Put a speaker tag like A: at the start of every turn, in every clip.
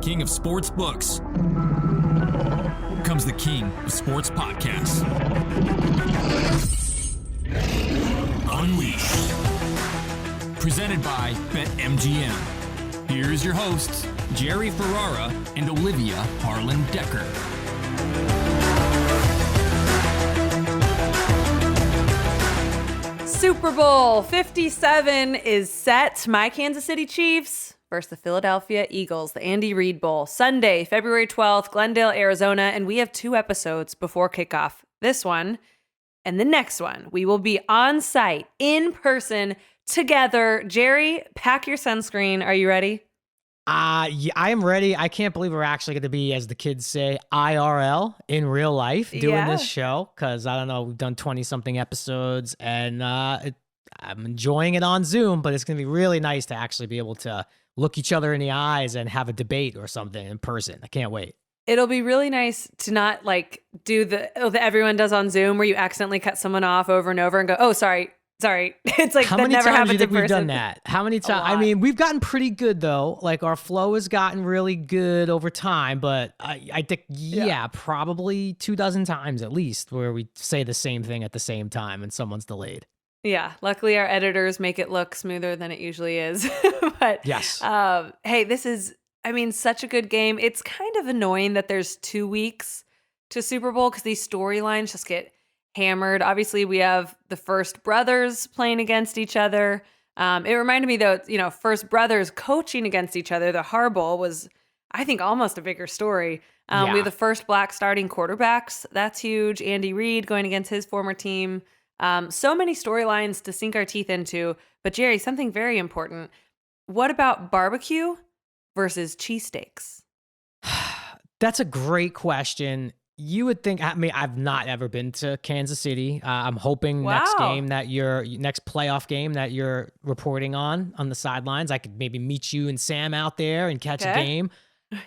A: king of sports books comes the king of sports podcasts. Unleashed. Presented by BetMGM. Here's your hosts, Jerry Ferrara and Olivia Harlan-Dekker.
B: Super Bowl 57 is set. My Kansas City Chiefs versus the Philadelphia Eagles, the Andy Reid Bowl. Sunday, February 12th, Glendale, Arizona. And we have 2 episodes before kickoff. This one and the next one. We will be on site, in person, together. Jerry, pack your sunscreen. Are you ready?
C: Yeah, I am ready. I can't believe we're actually going to be, as the kids say, IRL, in real life, doing this show. Because, I don't know, we've done 20-something episodes, and I'm enjoying it on Zoom, but it's going to be really nice to actually be able to look each other in the eyes and have a debate or something in person. I can't wait.
B: It'll be really nice to not, like, do the everyone does on Zoom where you accidentally cut someone off over and over and go, oh, sorry. It's like
C: how
B: that
C: many
B: never
C: times
B: happens
C: do you think
B: in
C: we've
B: person.
C: done that? How many times? I mean, we've gotten pretty good though. Like our flow has gotten really good over time, but I think probably 24 times at least where we say the same thing at the same time and someone's delayed.
B: Yeah, luckily our editors make it look smoother than it usually is. But
C: yes,
B: hey, this is, such a good game. It's kind of annoying that there's 2 weeks to Super Bowl because these storylines just get hammered. Obviously, we have the First brothers playing against each other. It reminded me, though, First brothers coaching against each other. The Harbaugh was, I think, almost a bigger story. We have the first Black starting quarterbacks. That's huge. Andy Reid going against his former team. So many storylines to sink our teeth into. But, Jerry, something very important. What about barbecue versus cheesesteaks?
C: That's a great question. You would think, I've not ever been to Kansas City. I'm hoping next playoff game that you're reporting on the sidelines, I could maybe meet you and Sam out there and catch a game.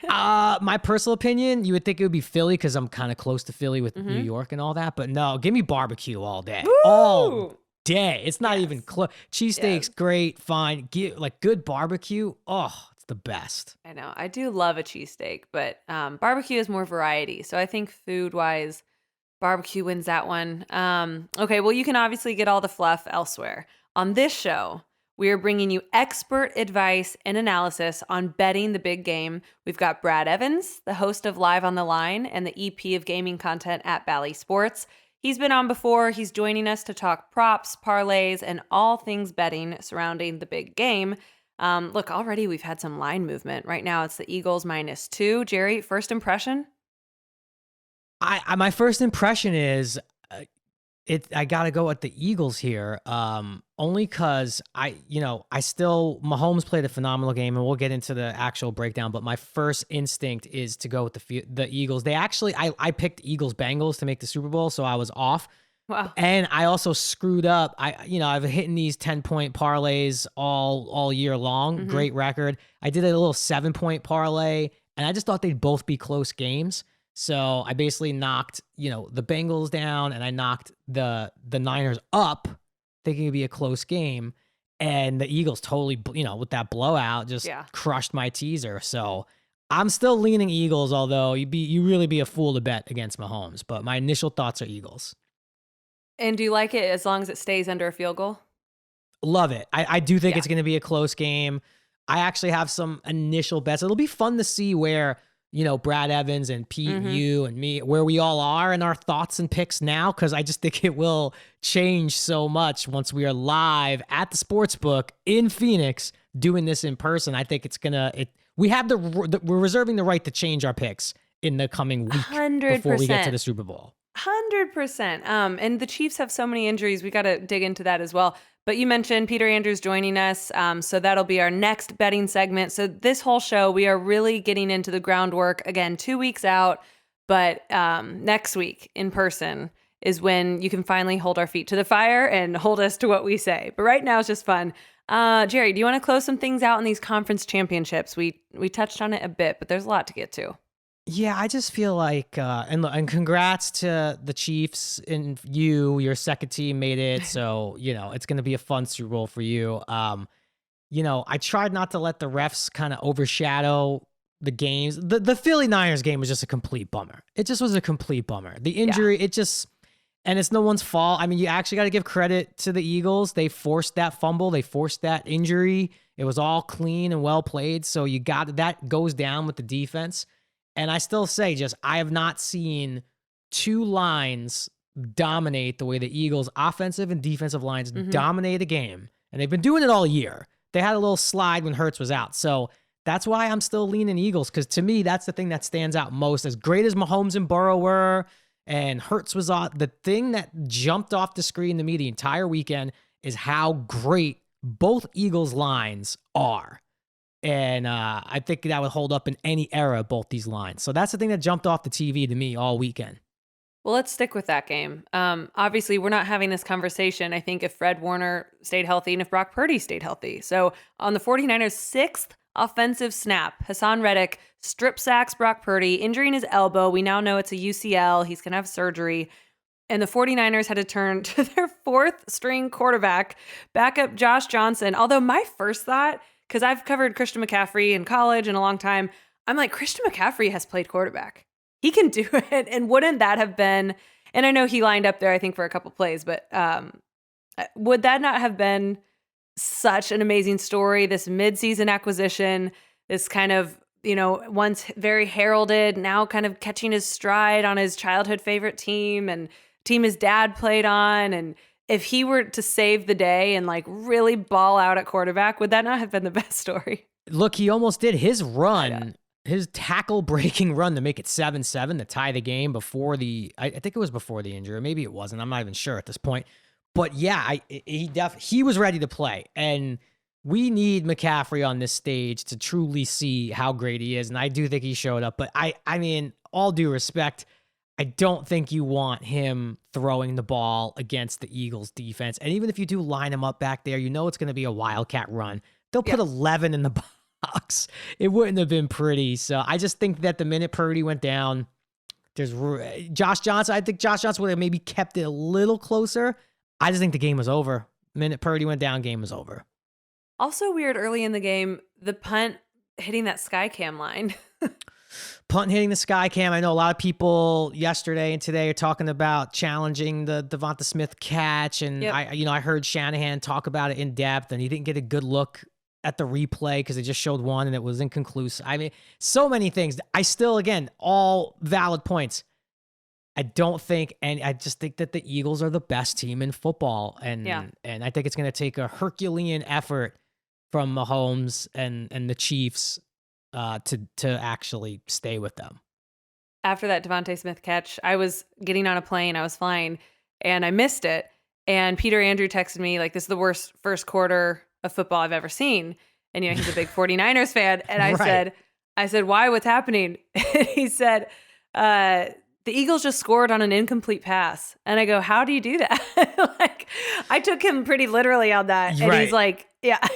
C: My personal opinion, you would think it would be Philly because I'm kind of close to Philly with New York and all that. But no, give me barbecue all day.
B: Woo!
C: All day. It's not even close. Cheesesteaks, great, fine. Like good barbecue. Oh, the best.
B: I know. I do love a cheesesteak, but barbecue is more variety. So I think food-wise, barbecue wins that one. Okay, well, you can obviously get all the fluff elsewhere. On this show, we are bringing you expert advice and analysis on betting the big game. We've got Brad Evans, the host of Live on the Line and the EP of gaming content at Bally Sports. He's been on before. He's joining us to talk props, parlays, and all things betting surrounding the big game. Look, already we've had some line movement. Right now it's the Eagles -2. Jerry, first impression?
C: My first impression is I got to go with the Eagles here. Only because Mahomes played a phenomenal game, and we'll get into the actual breakdown, but my first instinct is to go with the Eagles. They actually, I picked Eagles-Bengals to make the Super Bowl, so I was off.
B: Wow.
C: And I also screwed up. I've hitting these 10-point parlays all year long. Mm-hmm. Great record. I did a little 7-point parlay, and I just thought they'd both be close games. So I basically knocked, the Bengals down, and I knocked the Niners up, thinking it'd be a close game. And the Eagles totally, with that blowout, just crushed my teaser. So I'm still leaning Eagles, although you really be a fool to bet against Mahomes. But my initial thoughts are Eagles.
B: And do you like it as long as it stays under a field goal?
C: Love it. I do think it's going to be a close game. I actually have some initial bets. It'll be fun to see where, Brad Evans and Pete, you and me, where we all are in our thoughts and picks now, because I just think it will change so much once we are live at the Sportsbook in Phoenix doing this in person. I think it's going to, we're reserving the right to change our picks in the coming week
B: 100%.
C: Before we get to the Super Bowl.
B: 100%. And the Chiefs have so many injuries. We got to dig into that as well. But you mentioned Peter Andreu's joining us. So that'll be our next betting segment. So this whole show, we are really getting into the groundwork. Again, 2 weeks out. But next week in person is when you can finally hold our feet to the fire and hold us to what we say. But right now it's just fun. Jerry, do you want to close some things out in these conference championships? We touched on it a bit, but there's a lot to get to.
C: Yeah, I just feel like, and congrats to the Chiefs and your second team made it. So, it's going to be a fun Super Bowl for you. I tried not to let the refs kind of overshadow the games. The Philly Niners game was just a complete bummer. It just was a complete bummer. The injury, and it's no one's fault. I mean, you actually got to give credit to the Eagles. They forced that fumble. They forced that injury. It was all clean and well played. So that goes down with the defense. And I still say I have not seen two lines dominate the way the Eagles' offensive and defensive lines dominate a game. And they've been doing it all year. They had a little slide when Hurts was out. So that's why I'm still leaning Eagles, because to me, that's the thing that stands out most. As great as Mahomes and Burrow were, and Hurts was on, the thing that jumped off the screen to me the entire weekend is how great both Eagles lines are. And I think that would hold up in any era, both these lines. So that's the thing that jumped off the TV to me all weekend.
B: Well, let's stick with that game. Obviously, we're not having this conversation, I think, if Fred Warner stayed healthy and if Brock Purdy stayed healthy. So on the 49ers' sixth offensive snap, Hassan Reddick strip sacks Brock Purdy, injuring his elbow. We now know it's a UCL. He's going to have surgery. And the 49ers had to turn to their fourth string quarterback, backup Josh Johnson. Although my first thought, because I've covered Christian McCaffrey in college in a long time, I'm like, Christian McCaffrey has played quarterback. He can do it. And wouldn't that have been, and I know he lined up there, I think, for a couple plays, but would that not have been such an amazing story? This midseason acquisition, this kind of, once very heralded, now kind of catching his stride on his childhood favorite team and team his dad played on. And if he were to save the day and really ball out at quarterback, would that not have been the best story?
C: Look, he almost did his run. His tackle-breaking run to make it 7-7 to tie the game before I think it was before the injury. Maybe it wasn't. I'm not even sure at this point. But yeah, he was ready to play. And we need McCaffrey on this stage to truly see how great he is. And I do think he showed up. But I mean, all due respect, I don't think you want him throwing the ball against the Eagles defense. And even if you do line him up back there, it's going to be a wildcat run. They'll put 11 in the box. It wouldn't have been pretty. So I just think that the minute Purdy went down, there's Josh Johnson. I think Josh Johnson would have maybe kept it a little closer. I just think the game was over. The minute Purdy went down, game was over.
B: Also weird early in the game, the punt hitting that sky cam line.
C: Punt hitting the sky cam. I know a lot of people yesterday and today are talking about challenging the Devonta Smith catch. And I heard Shanahan talk about it in depth, and he didn't get a good look at the replay because they just showed one and it was inconclusive. I mean, so many things. I still, again, all valid points. I don't think, and I just think that the Eagles are the best team in football. And I think it's going to take a Herculean effort from Mahomes and the Chiefs to actually stay with them.
B: After that Devonta Smith catch, I was getting on a plane, I was flying, and I missed it. And Peter Andreu texted me, this is the worst first quarter of football I've ever seen. And, he's a big 49ers fan. And I said, why? What's happening? And he said, the Eagles just scored on an incomplete pass. And I go, how do you do that? I took him pretty literally on that. And he's like, yeah.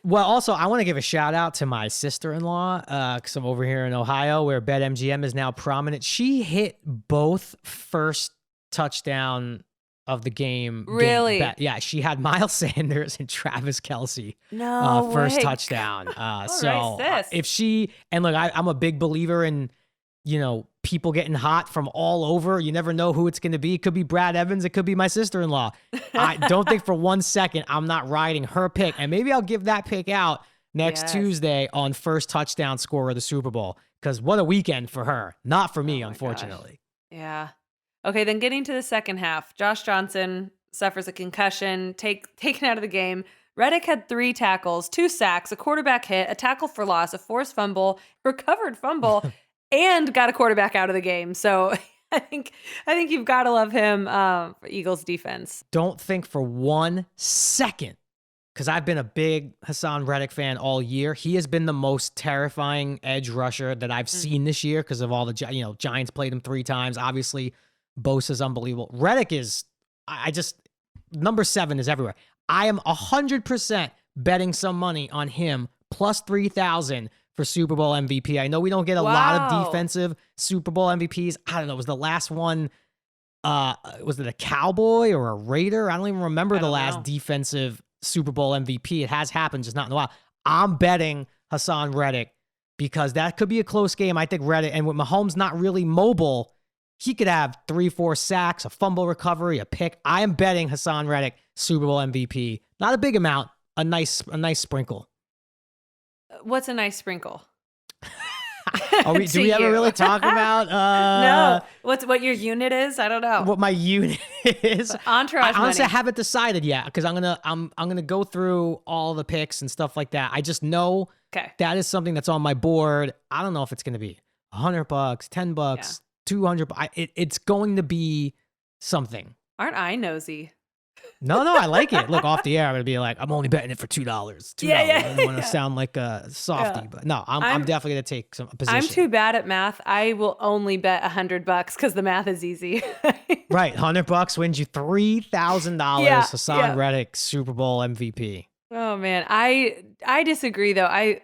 C: Well, also, I want to give a shout out to my sister-in-law, because I'm over here in Ohio where BetMGM is now prominent. She hit both first touchdown of the game.
B: Really?
C: Yeah, she had Miles Sanders and Travis Kelce.
B: No
C: first
B: way.
C: touchdown.
B: So
C: if she, and look, I'm a big believer in, people getting hot from all over. You never know who it's going to be. It could be Brad Evans. It could be my sister-in-law. I don't think for 1 second I'm not riding her pick. And maybe I'll give that pick out next Tuesday on first touchdown scorer of the Super Bowl. Because what a weekend for her. Not for me, unfortunately.
B: Gosh. Yeah. Okay, then getting to the second half, Josh Johnson suffers a concussion, taken out of the game. Reddick had 3 tackles, 2 sacks, a quarterback hit, a tackle for loss, a forced fumble, recovered fumble, and got a quarterback out of the game. So I think you've got to love him for Eagles defense.
C: Don't think for 1 second, because I've been a big Hassan Reddick fan all year. He has been the most terrifying edge rusher that I've seen this year because of all the Giants played him 3 times. Obviously, Bosa's unbelievable. Reddick is, number 7 is everywhere. I am 100% betting some money on him plus 3,000 for Super Bowl MVP. I know we don't get a lot of defensive Super Bowl MVPs. I don't know. Was the last one, was it a Cowboy or a Raider? I don't even remember the last defensive Super Bowl MVP. It has happened, just not in a while. I'm betting Hassan Reddick because that could be a close game. I think Reddick, and with Mahomes not really mobile, he could have 3-4 sacks, a fumble recovery, a pick. I am betting Hassan Reddick Super Bowl MVP. Not a big amount, a nice sprinkle.
B: What's a nice sprinkle?
C: Do we ever really talk about
B: no, what your unit is? I don't know
C: what my unit is.
B: Entourage
C: I honestly
B: money.
C: haven't decided yet, because I'm gonna go through all the picks and stuff like that. I just know that is something that's on my board. I don't know if it's gonna be $100, $10, 200. It's going to be something.
B: Aren't I nosy?
C: No, I like it. Look, off the air, I'm gonna be like, I'm only betting it for $2. $2. I don't want to sound like a softie, but no, I'm definitely gonna take a position.
B: I'm too bad at math. I will only bet $100 because the math is easy.
C: Right, $100 wins you $3,000. Hassan Reddick, Super Bowl MVP.
B: Oh man, I disagree though. I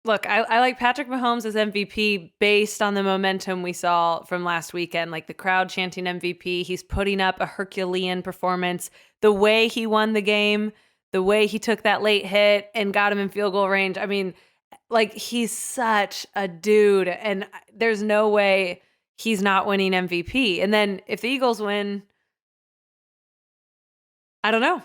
B: like Patrick Mahomes as MVP based on the momentum we saw from last weekend, like the crowd chanting MVP. He's putting up a Herculean performance. The way he won the game, the way he took that late hit and got him in field goal range. I mean, like, he's such a dude, and there's no way he's not winning MVP. And then if the Eagles win, I don't know.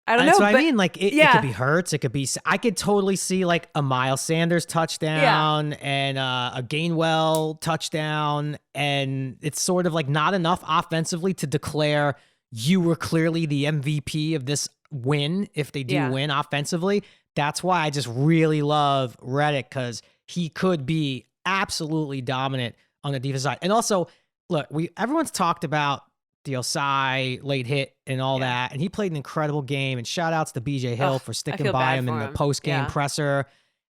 C: That's what I mean. Like, it could be Hurts. It could be. I could totally see like a Miles Sanders touchdown and a Gainwell touchdown, and it's sort of like not enough offensively to declare you were clearly the MVP of this win. If they do win offensively, that's why I just really love Reddick, because he could be absolutely dominant on the defensive side. And also, look, everyone's talked about the Osai late hit and all that, and he played an incredible game. And shout outs to BJ Hill for sticking by him in the post-game presser,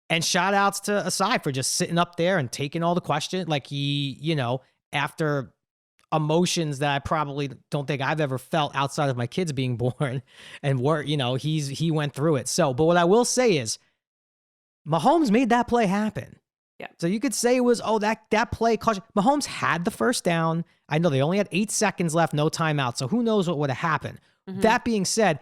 C: and shout outs to Osai for just sitting up there and taking all the questions. Like, he, after emotions that I probably don't think I've ever felt outside of my kids being born, and he went through it. So, but what I will say is Mahomes made that play happen.
B: Yeah.
C: So you could say it was, that play cost. Mahomes had the first down. I know they only had 8 seconds left, no timeout. So who knows what would have happened. Mm-hmm. That being said,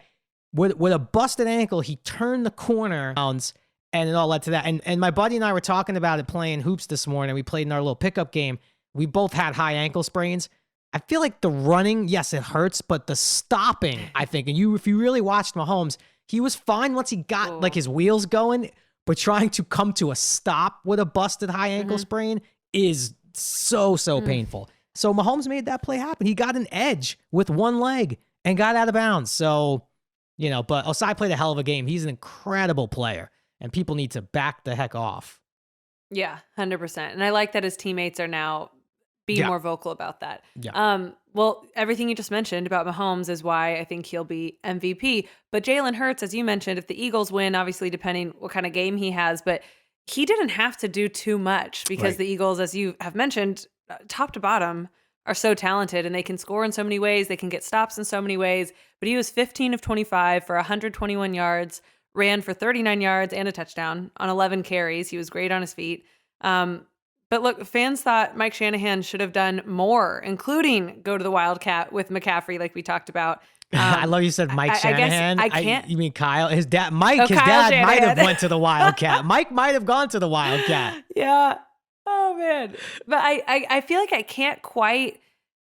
C: with a busted ankle, he turned the corner, and it all led to that. And my buddy and I were talking about it playing hoops this morning. We played in our little pickup game. We both had high ankle sprains. I feel like the running, yes, it hurts, but the stopping, I think, and if you really watched Mahomes, he was fine once he got like his wheels going. But trying to come to a stop with a busted high ankle sprain is so painful. So Mahomes made that play happen. He got an edge with one leg and got out of bounds. So, but Osai played a hell of a game. He's an incredible player, and people need to back the heck off.
B: Yeah, 100%. And I like that his teammates are now being more vocal about that.
C: Yeah.
B: Well, everything you just mentioned about Mahomes is why I think he'll be MVP. But Jalen Hurts, as you mentioned, if the Eagles win, obviously depending what kind of game he has, but he didn't have to do too much because the Eagles, as you have mentioned, top to bottom, are so talented, and they can score in so many ways. They can get stops in so many ways. But he was 15 of 25 for 121 yards, ran for 39 yards and a touchdown on 11 carries. He was great on his feet. But look, fans thought Mike Shanahan should have done more, including go to the Wildcat with McCaffrey, like we talked about.
C: I love you said Mike Shanahan.
B: I can't.
C: You mean Kyle? His dad, Mike. His
B: Kyle
C: dad
B: Shanahan
C: might have went to the Wildcat. Mike might have gone to the Wildcat.
B: Yeah. Oh man. But I feel like I can't quite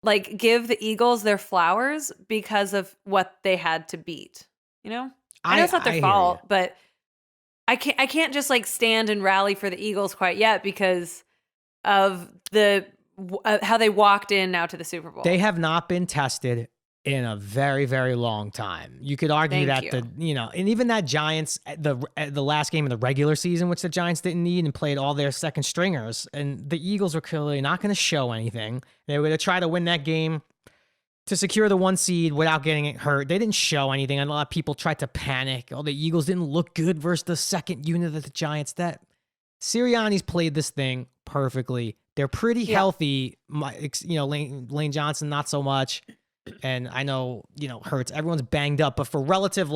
B: like give the Eagles their flowers because of what they had to beat. I know it's not their fault, but I can't just like stand and rally for the Eagles quite yet because of how they walked in now to the Super Bowl.
C: They have not been tested in a very, very long time. You could argue and even that Giants, the last game of the regular season, which the Giants didn't need and played all their second stringers, and the Eagles were clearly not going to show anything. They were going to try to win that game to secure the 1 seed without getting it hurt. They didn't show anything, and a lot of people tried to panic. The Eagles didn't look good versus the second unit of the Giants. That Sirianni's played this thing perfectly. They're pretty healthy. Lane Johnson, not so much. And I know, Hurts, everyone's banged up, but for relative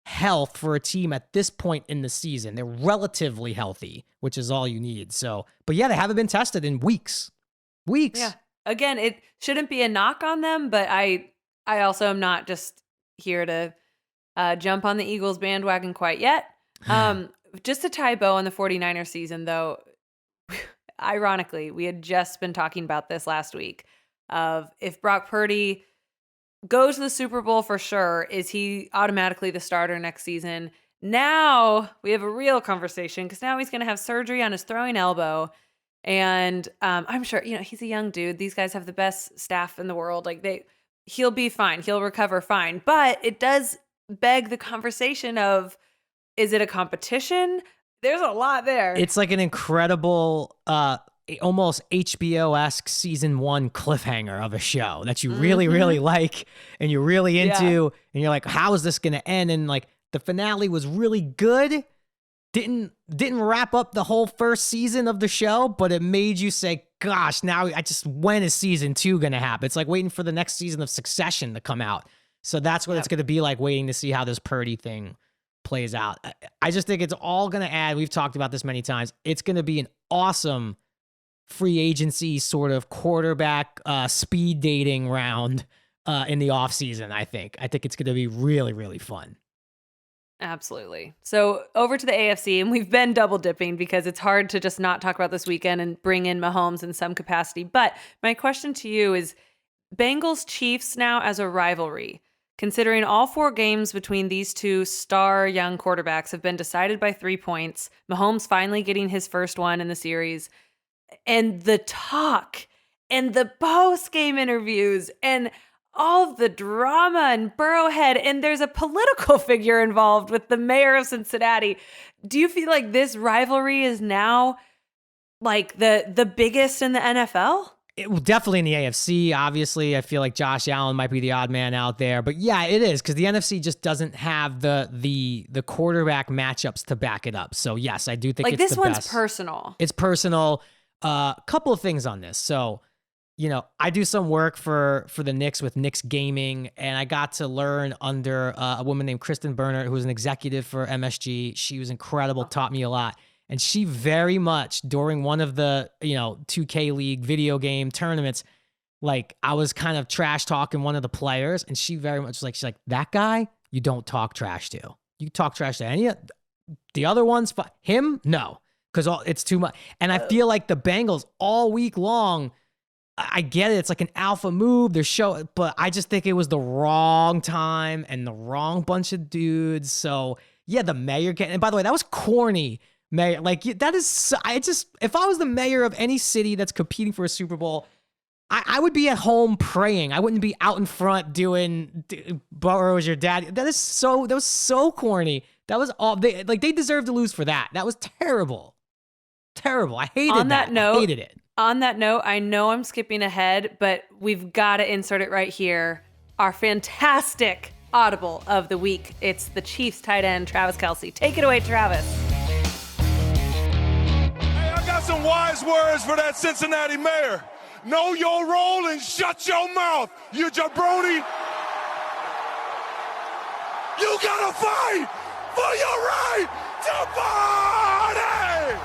C: health for a team at this point in the season, they're relatively healthy, which is all you need. So, but they haven't been tested in weeks.
B: Yeah. Again, it shouldn't be a knock on them, but I also am not just here to jump on the Eagles bandwagon quite yet. Just to tie a bow on the 49ers season, though, ironically, we had just been talking about this last week of if Brock Purdy goes to the Super Bowl for sure, is he automatically the starter next season? Now we have a real conversation because now he's going to have surgery on his throwing elbow. And I'm sure, he's a young dude. These guys have the best staff in the world. He'll be fine. He'll recover fine. But it does beg the conversation of, is it a competition? There's a lot there.
C: It's like an incredible, almost HBO-esque season 1 cliffhanger of a show that you really, really like and you're really into. And you're like, how is this going to end? And like the finale was really good. Didn't wrap up the whole first season of the show, but it made you say, gosh, now when is season 2 going to happen? It's like waiting for the next season of Succession to come out. So that's what it's going to be like, waiting to see how this Purdy thing plays out. I just think it's all going to add, we've talked about this many times, it's going to be an awesome free agency sort of quarterback speed dating round in the offseason, I think. I think it's going to be really, really fun.
B: Absolutely. So over to the AFC, and we've been double dipping because it's hard to just not talk about this weekend and bring in Mahomes in some capacity. But my question to you is Bengals Chiefs now as a rivalry, considering all 4 games between these two star young quarterbacks have been decided by 3 points, Mahomes finally getting his first one in the series, and the talk and the post-game interviews and all of the drama and Burrowhead, and there's a political figure involved with the mayor of Cincinnati. Do you feel like this rivalry is now like the biggest in the NFL?
C: Definitely in the AFC, obviously. I feel like Josh Allen might be the odd man out there. But yeah, it is, because the NFC just doesn't have the quarterback matchups to back it up. So yes, I do think
B: like
C: it's
B: this
C: the
B: one's
C: best.
B: personal.
C: It's personal. Couple of things on this. So, I do some work for the Knicks with Knicks Gaming, and I got to learn under a woman named Kristen Bernert, who was an executive for MSG. She was incredible, taught me a lot. And she very much, during one of the, 2K League video game tournaments, like I was kind of trash talking one of the players, and she very much was like, she's like, that guy, you don't talk trash to. You talk trash to any of the other ones, him, no, because it's too much. And I feel like the Bengals all week long, I get it. It's like an alpha move. But I just think it was the wrong time and the wrong bunch of dudes. So yeah, the mayor and by the way, that was corny. Mayor, like that is, if I was the mayor of any city that's competing for a Super Bowl, I would be at home praying. I wouldn't be out in front doing Burrow's your dad. That was so corny. That was all they deserved to lose for that. That was terrible. Terrible. I hated that. I hated it.
B: On that note, I know I'm skipping ahead, but we've got to insert it right here. Our fantastic audible of the week. It's the Chiefs tight end, Travis Kelce. Take it away, Travis.
D: I got some wise words for that Cincinnati mayor. Know your role and shut your mouth, you jabroni. You gotta fight for your right to party!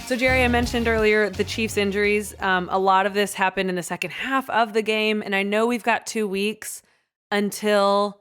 B: So, Jerry, I mentioned earlier the Chiefs' injuries. A lot of this happened in the second half of the game, and I know we've got 2 weeks until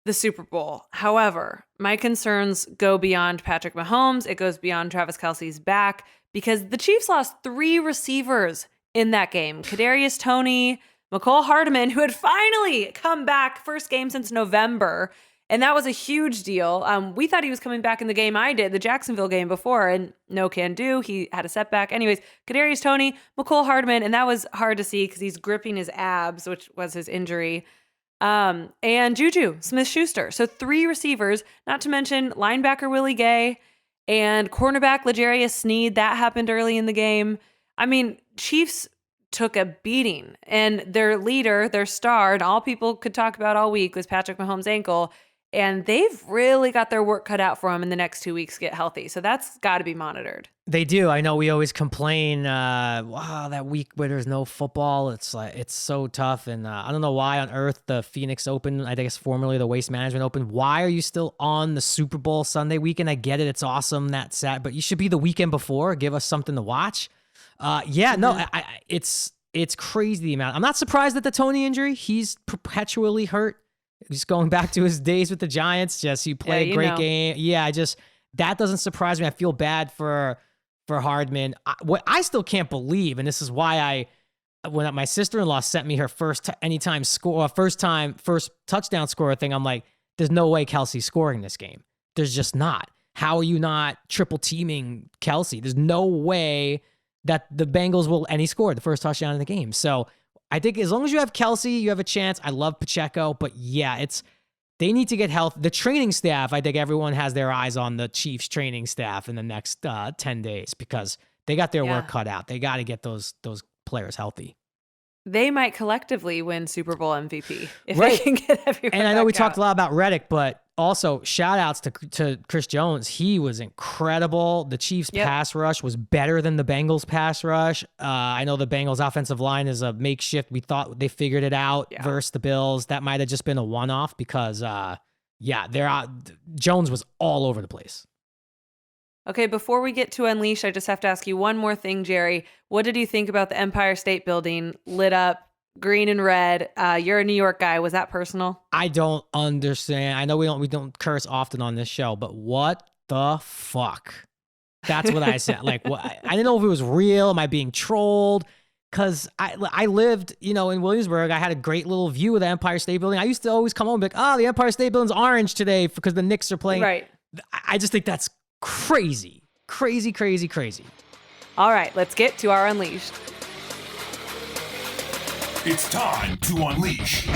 B: the Super Bowl. However, my concerns go beyond Patrick Mahomes. It goes beyond Travis Kelce's back, because the Chiefs lost 3 receivers in that game. Kadarius Toney, Mecole Hardman, who had finally come back, first game since November, and that was a huge deal. We thought he was coming back in the game I did, the Jacksonville game before, and no can do. He had a setback. Anyways, Kadarius Toney, Mecole Hardman, and that was hard to see because he's gripping his abs, which was his injury. And Juju Smith-Schuster. So 3 receivers, not to mention linebacker Willie Gay and cornerback L'Jarius Sneed. That happened early in the game. I mean, Chiefs took a beating, and their leader, their star, and all people could talk about all week was Patrick Mahomes' ankle. And they've really got their work cut out for them in the next 2 weeks to get healthy. So that's got to be monitored.
C: They do. I know we always complain, wow, that week where there's no football, it's like it's so tough. And I don't know why on earth the Phoenix Open, I guess formerly the Waste Management Open, why are you still on the Super Bowl Sunday weekend? I get it. It's awesome. That's sad. But you should be the weekend before. Give us something to watch. It's crazy the amount. I'm not surprised at the Toney injury. He's perpetually hurt. Just going back to his days with the Giants, he played a great game. Yeah, that doesn't surprise me. I feel bad for Hardman. What I still can't believe, and this is why when my sister-in-law sent me her first touchdown scorer thing, I'm like, there's no way Kelsey's scoring this game. There's just not. How are you not triple teaming Kelsey? There's no way that the Bengals and he scored the first touchdown in the game. So I think as long as you have Kelsey, you have a chance. I love Pacheco, but yeah, they need to get health. The training staff, I think everyone has their eyes on the Chiefs training staff in the next 10 days because they got their work cut out. They got to get those players healthy.
B: They might collectively win Super Bowl MVP if they can get everyone.
C: And I know we talked a lot about Reddick, but also shout outs to Chris Jones. He was incredible. The Chiefs pass rush was better than the Bengals pass rush. I know the Bengals offensive line is a makeshift. We thought they figured it out versus the Bills. That might have just been a one-off because Jones was all over the place.
B: Okay, before we get to Unleash, I just have to ask you one more thing, Jerry. What did you think about the Empire State Building lit up green and red? You're a New York guy. Was that personal?
C: I don't understand. I know we don't curse often on this show, but what the fuck? That's what I said. Like, what? I didn't know if it was real. Am I being trolled? Because I lived, in Williamsburg. I had a great little view of the Empire State Building. I used to always come home and be like, the Empire State Building's orange today because the Knicks are playing.
B: Right.
C: I just think that's crazy. Crazy, crazy, crazy.
B: All right, let's get to our Unleashed.
D: It's time to unleash.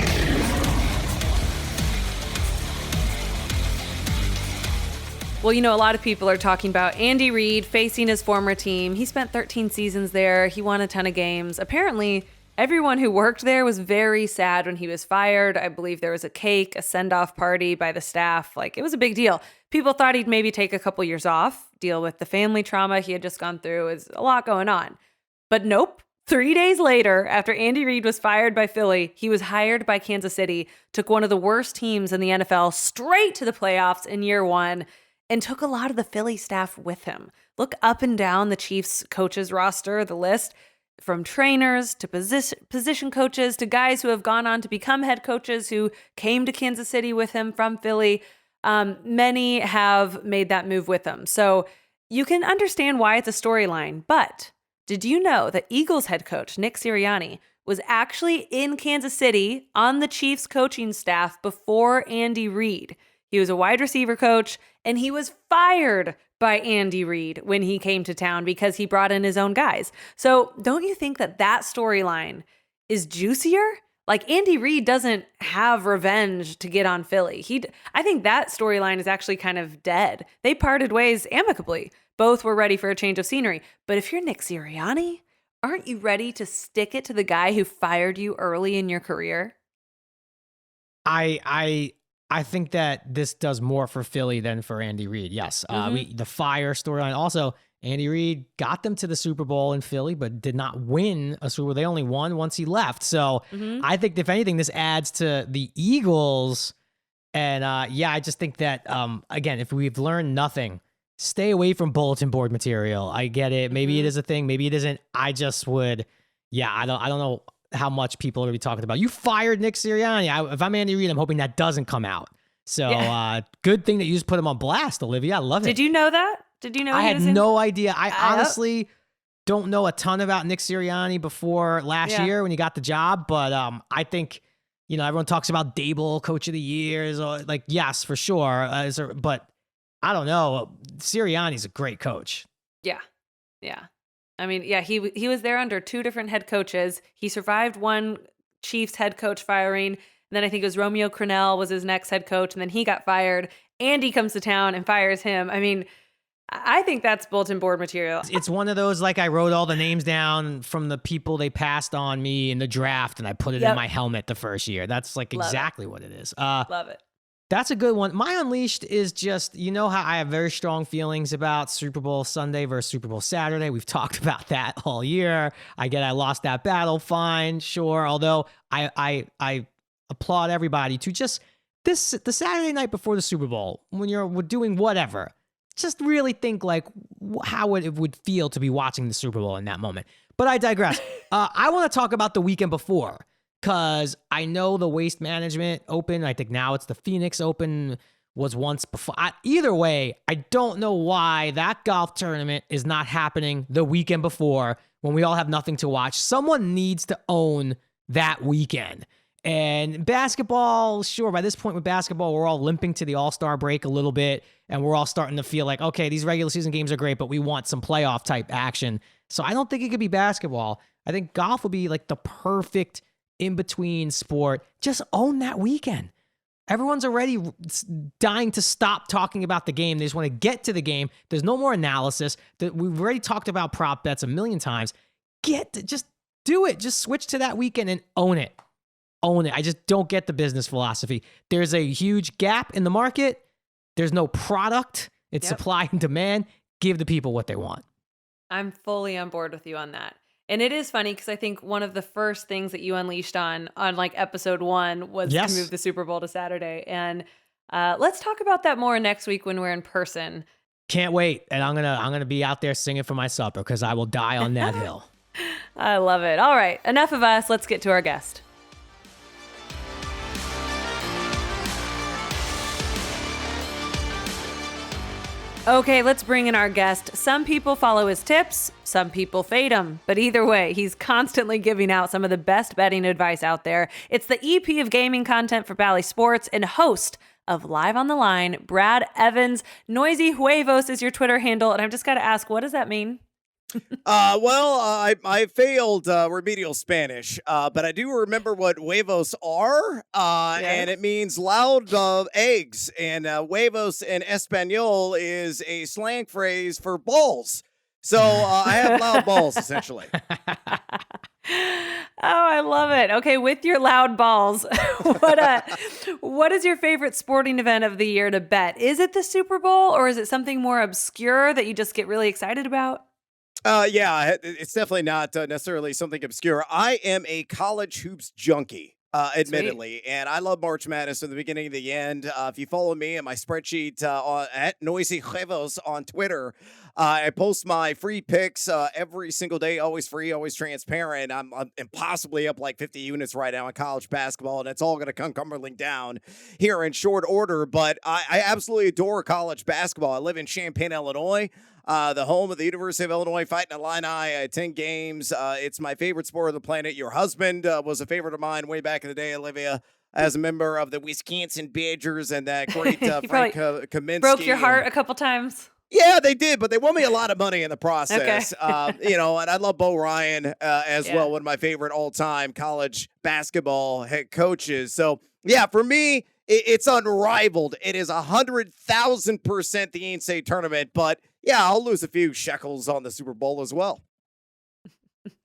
B: Well, a lot of people are talking about Andy Reid facing his former team. He spent 13 seasons there. He won a ton of games. Apparently, everyone who worked there was very sad when he was fired. I believe there was a cake, a send-off party by the staff. Like, it was a big deal. People thought he'd maybe take a couple years off, deal with the family trauma he had just gone through. Is a lot going on. But nope. 3 days later, after Andy Reid was fired by Philly, he was hired by Kansas City, took one of the worst teams in the NFL straight to the playoffs in year one, and took a lot of the Philly staff with him. Look up and down the Chiefs coaches roster, the list, from trainers to position coaches to guys who have gone on to become head coaches who came to Kansas City with him from Philly. Many have made that move with him. So you can understand why it's a storyline. But did you know that Eagles head coach Nick Sirianni was actually in Kansas City on the Chiefs coaching staff before Andy Reid? He was a wide receiver coach, and he was fired by Andy Reid when he came to town because he brought in his own guys. So don't you think that storyline is juicier? Like, Andy Reid doesn't have revenge to get on Philly. I think that storyline is actually kind of dead. They parted ways amicably. Both were ready for a change of scenery. But if you're Nick Sirianni, aren't you ready to stick it to the guy who fired you early in your career?
C: I think that this does more for Philly than for Andy Reid. Yes. The fire storyline. Also, Andy Reid got them to the Super Bowl in Philly, but did not win a Super Bowl. They only won once he left. So I think, if anything, this adds to the Eagles. And I just think that, again, if we've learned nothing, stay away from bulletin board material. I get it. Maybe it is a thing. Maybe it isn't. I just would, I don't know how much people are going to be talking about. You fired Nick Sirianni. If I'm Andy Reid, I'm hoping that doesn't come out. So good thing that you just put him on blast, Olivia. I love it.
B: Did you know that? Did you know?
C: I had no idea. I honestly don't know a ton about Nick Sirianni before last year when he got the job, but I think, everyone talks about Dable, coach of the year. So, like, yes, for sure. But I don't know. Sirianni's a great coach.
B: Yeah. Yeah. I mean, he was there under two different head coaches. He survived one Chiefs head coach firing. And then I think it was Romeo Crennel was his next head coach. And then he got fired. Andy comes to town and fires him. I mean, I think that's bulletin board material.
C: It's one of those, like, I wrote all the names down from the people they passed on me in the draft, and I put it in my helmet the first year. That's like exactly what it is.
B: Love it.
C: That's a good one. My Unleashed is just, how I have very strong feelings about Super Bowl Sunday versus Super Bowl Saturday. We've talked about that all year. I get I lost that battle. Fine, sure. Although I applaud everybody to just the Saturday night before the Super Bowl, when you're doing whatever, just really think like how it would feel to be watching the Super Bowl in that moment. But I digress. I want to talk about the weekend before. because I know the Waste Management Open, I think now it's the Phoenix Open, was once before. Either way, I don't know why that golf tournament is not happening the weekend before when we all have nothing to watch. Someone needs to own that weekend. And basketball, sure, by this point with basketball, we're all limping to the All-Star break a little bit, and we're all starting to feel like, okay, these regular season games are great, but we want some playoff type action. So I don't think it could be basketball. I think golf will be like the perfect in-between sport. Just own that weekend. Everyone's already dying to stop talking about the game. They just want to get to the game. There's no more analysis. We've already talked about prop bets a million times. Just do it. Just switch to that weekend and own it. Own it. I just don't get the business philosophy. There's a huge gap in the market. There's no product. It's supply and demand. Give the people what they want.
B: I'm fully on board with you on that. And it is funny because I think one of the first things that you unleashed on like episode 1 was to move the Super Bowl to Saturday. And let's talk about that more next week when we're in person.
C: Can't wait. And I'm gonna be out there singing for my supper because I will die on that hill.
B: I love it. All right, enough of us. Let's get to our guest. Okay, let's bring in our guest. Some people follow his tips, some people fade him. But either way, he's constantly giving out some of the best betting advice out there. It's the EP of gaming content for Bally Sports and host of Live on the Line, Brad Evans. Noisy Huevos is your Twitter handle. And I've just got to ask, what does that mean?
E: I failed remedial Spanish, but I do remember what huevos are, and it means loud eggs, and huevos in Espanol is a slang phrase for balls. So I have loud balls, essentially.
B: Oh, I love it. Okay, with your loud balls, what is your favorite sporting event of the year to bet? Is it the Super Bowl, or is it something more obscure that you just get really excited about?
E: Yeah, it's definitely not necessarily something obscure. I am a college hoops junkie, admittedly, and I love March Madness from the beginning to the end. If you follow me and my spreadsheet at Noisy Huevos on Twitter, I post my free picks every single day, always free, always transparent. I'm impossibly up like 50 units right now in college basketball, and it's all going to come crumbling down here in short order. But I absolutely adore college basketball. I live in Champaign, Illinois. The home of the University of Illinois Fighting Illini. I attend games. It's my favorite sport on the planet. Your husband was a favorite of mine way back in the day, Olivia, as a member of the Wisconsin Badgers and that great Frank Kaminsky.
B: Broke your heart a couple times.
E: Yeah, they did, but they won me a lot of money in the process. Okay. And I love Bo Ryan as well, one of my favorite all-time college basketball head coaches. So, yeah, for me, it's unrivaled. It is 100,000% the NCAA tournament, but yeah, I'll lose a few shekels on the Super Bowl as well.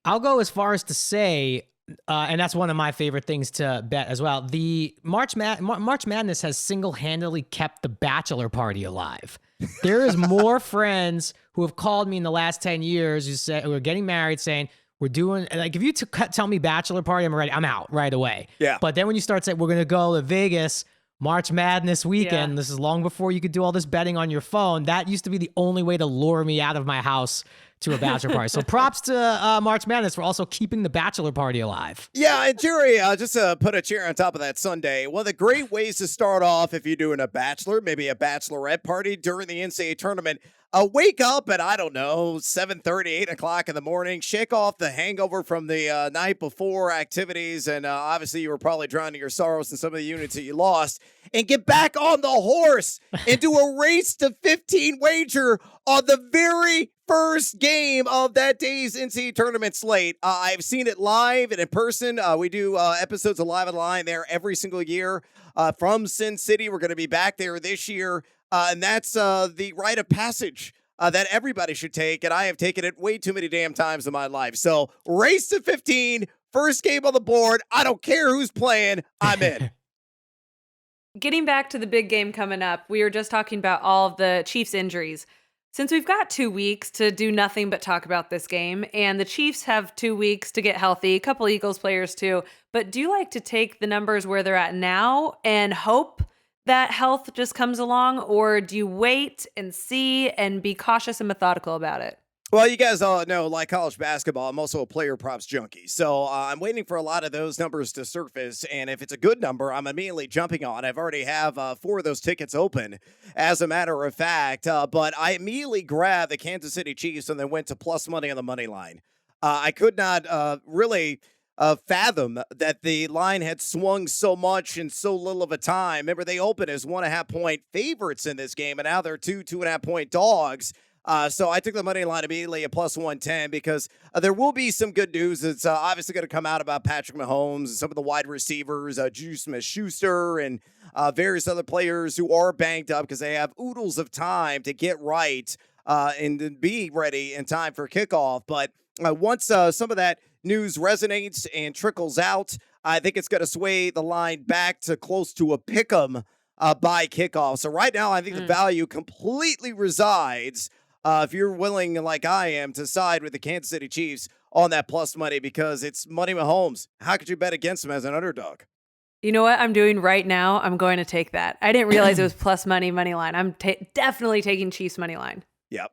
C: I'll go as far as to say, and that's one of my favorite things to bet as well. The March Madness has single-handedly kept the bachelor party alive. There is more friends who have called me in the last 10 years who are getting married saying, we're doing, like, if you tell me bachelor party, I'm ready. I'm out right away. Yeah. But then when you start saying, we're going to go to Vegas March Madness weekend, this is long before you could do all this betting on your phone. That used to be the only way to lure me out of my house to a bachelor party. So props to March Madness for also keeping the bachelor party alive.
E: Yeah, and Jerry, just to put a cherry on top of that sundae, one of the great ways to start off if you're doing a bachelor, maybe a bachelorette party during the NCAA tournament, wake up at, 7:30, 8 o'clock in the morning, shake off the hangover from the night before activities, and obviously you were probably drowning your sorrows in some of the units that you lost, and get back on the horse and do a race to 15 wager on the very first game of that day's NCAA tournament slate. I've seen it live and in person. We do episodes of Live on the Line there every single year from Sin City. We're going to be back there this year. And that's the rite of passage that everybody should take. And I have taken it way too many damn times in my life. So race to 15, first game on the board. I don't care who's playing. I'm in.
B: Getting back to the big game coming up, we were just talking about all of the Chiefs injuries. Since we've got 2 weeks to do nothing but talk about this game, and the Chiefs have 2 weeks to get healthy, a couple Eagles players too, but do you like to take the numbers where they're at now and hope that health just comes along, or do you wait and see and be cautious and methodical about it?
E: Well, you guys all know, like college basketball, I'm also a player props junkie. So I'm waiting for a lot of those numbers to surface. And if it's a good number, I'm immediately jumping on. I've already have 4 of those tickets open, as a matter of fact. But I immediately grabbed the Kansas City Chiefs and then went to plus money on the money line. I could not really fathom that the line had swung so much in so little of a time. Remember, they opened as 1.5 point favorites in this game, and now they're 2.5 point dogs. So I took the money line immediately at plus 110 because there will be some good news. It's obviously going to come out about Patrick Mahomes and some of the wide receivers, Juju Smith-Schuster, and various other players who are banged up because they have oodles of time to get right and to be ready in time for kickoff. But once some of that news resonates and trickles out, I think it's going to sway the line back to close to a pick 'em by kickoff. So right now, I think the value completely resides. If you're willing, like I am, to side with the Kansas City Chiefs on that plus money because it's money Mahomes. How could you bet against him as an underdog?
B: You know what I'm doing right now? I'm going to take that. I didn't realize it was plus money line. I'm definitely taking Chiefs money line.
E: Yep.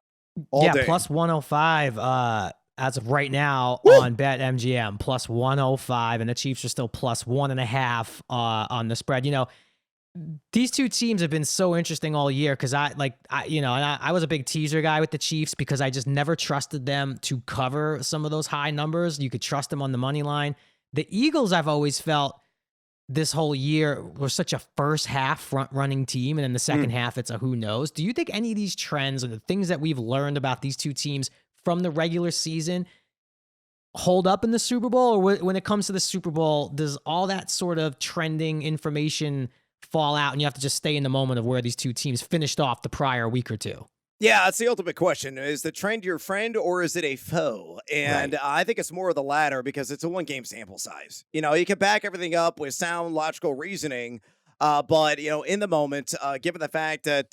E: All day.
C: Plus 105 as of right now on BetMGM, plus 105, and the Chiefs are still plus 1.5 on the spread. You know, these two teams have been so interesting all year because I was a big teaser guy with the Chiefs because I just never trusted them to cover some of those high numbers. You could trust them on the money line. The Eagles, I've always felt this whole year were such a first half front running team, and in the second half, it's a who knows. Do you think any of these trends and the things that we've learned about these two teams from the regular season hold up in the Super Bowl, or when it comes to the Super Bowl, does all that sort of trending information fall out and you have to just stay in the moment of where these two teams finished off the prior week or two?
E: Yeah, that's the ultimate question. Is the trend your friend or is it a foe? And
C: Right.
E: I think it's more of the latter because it's a 1-game sample size. You know, you can back everything up with sound, logical reasoning. But, you know, in the moment, given the fact that,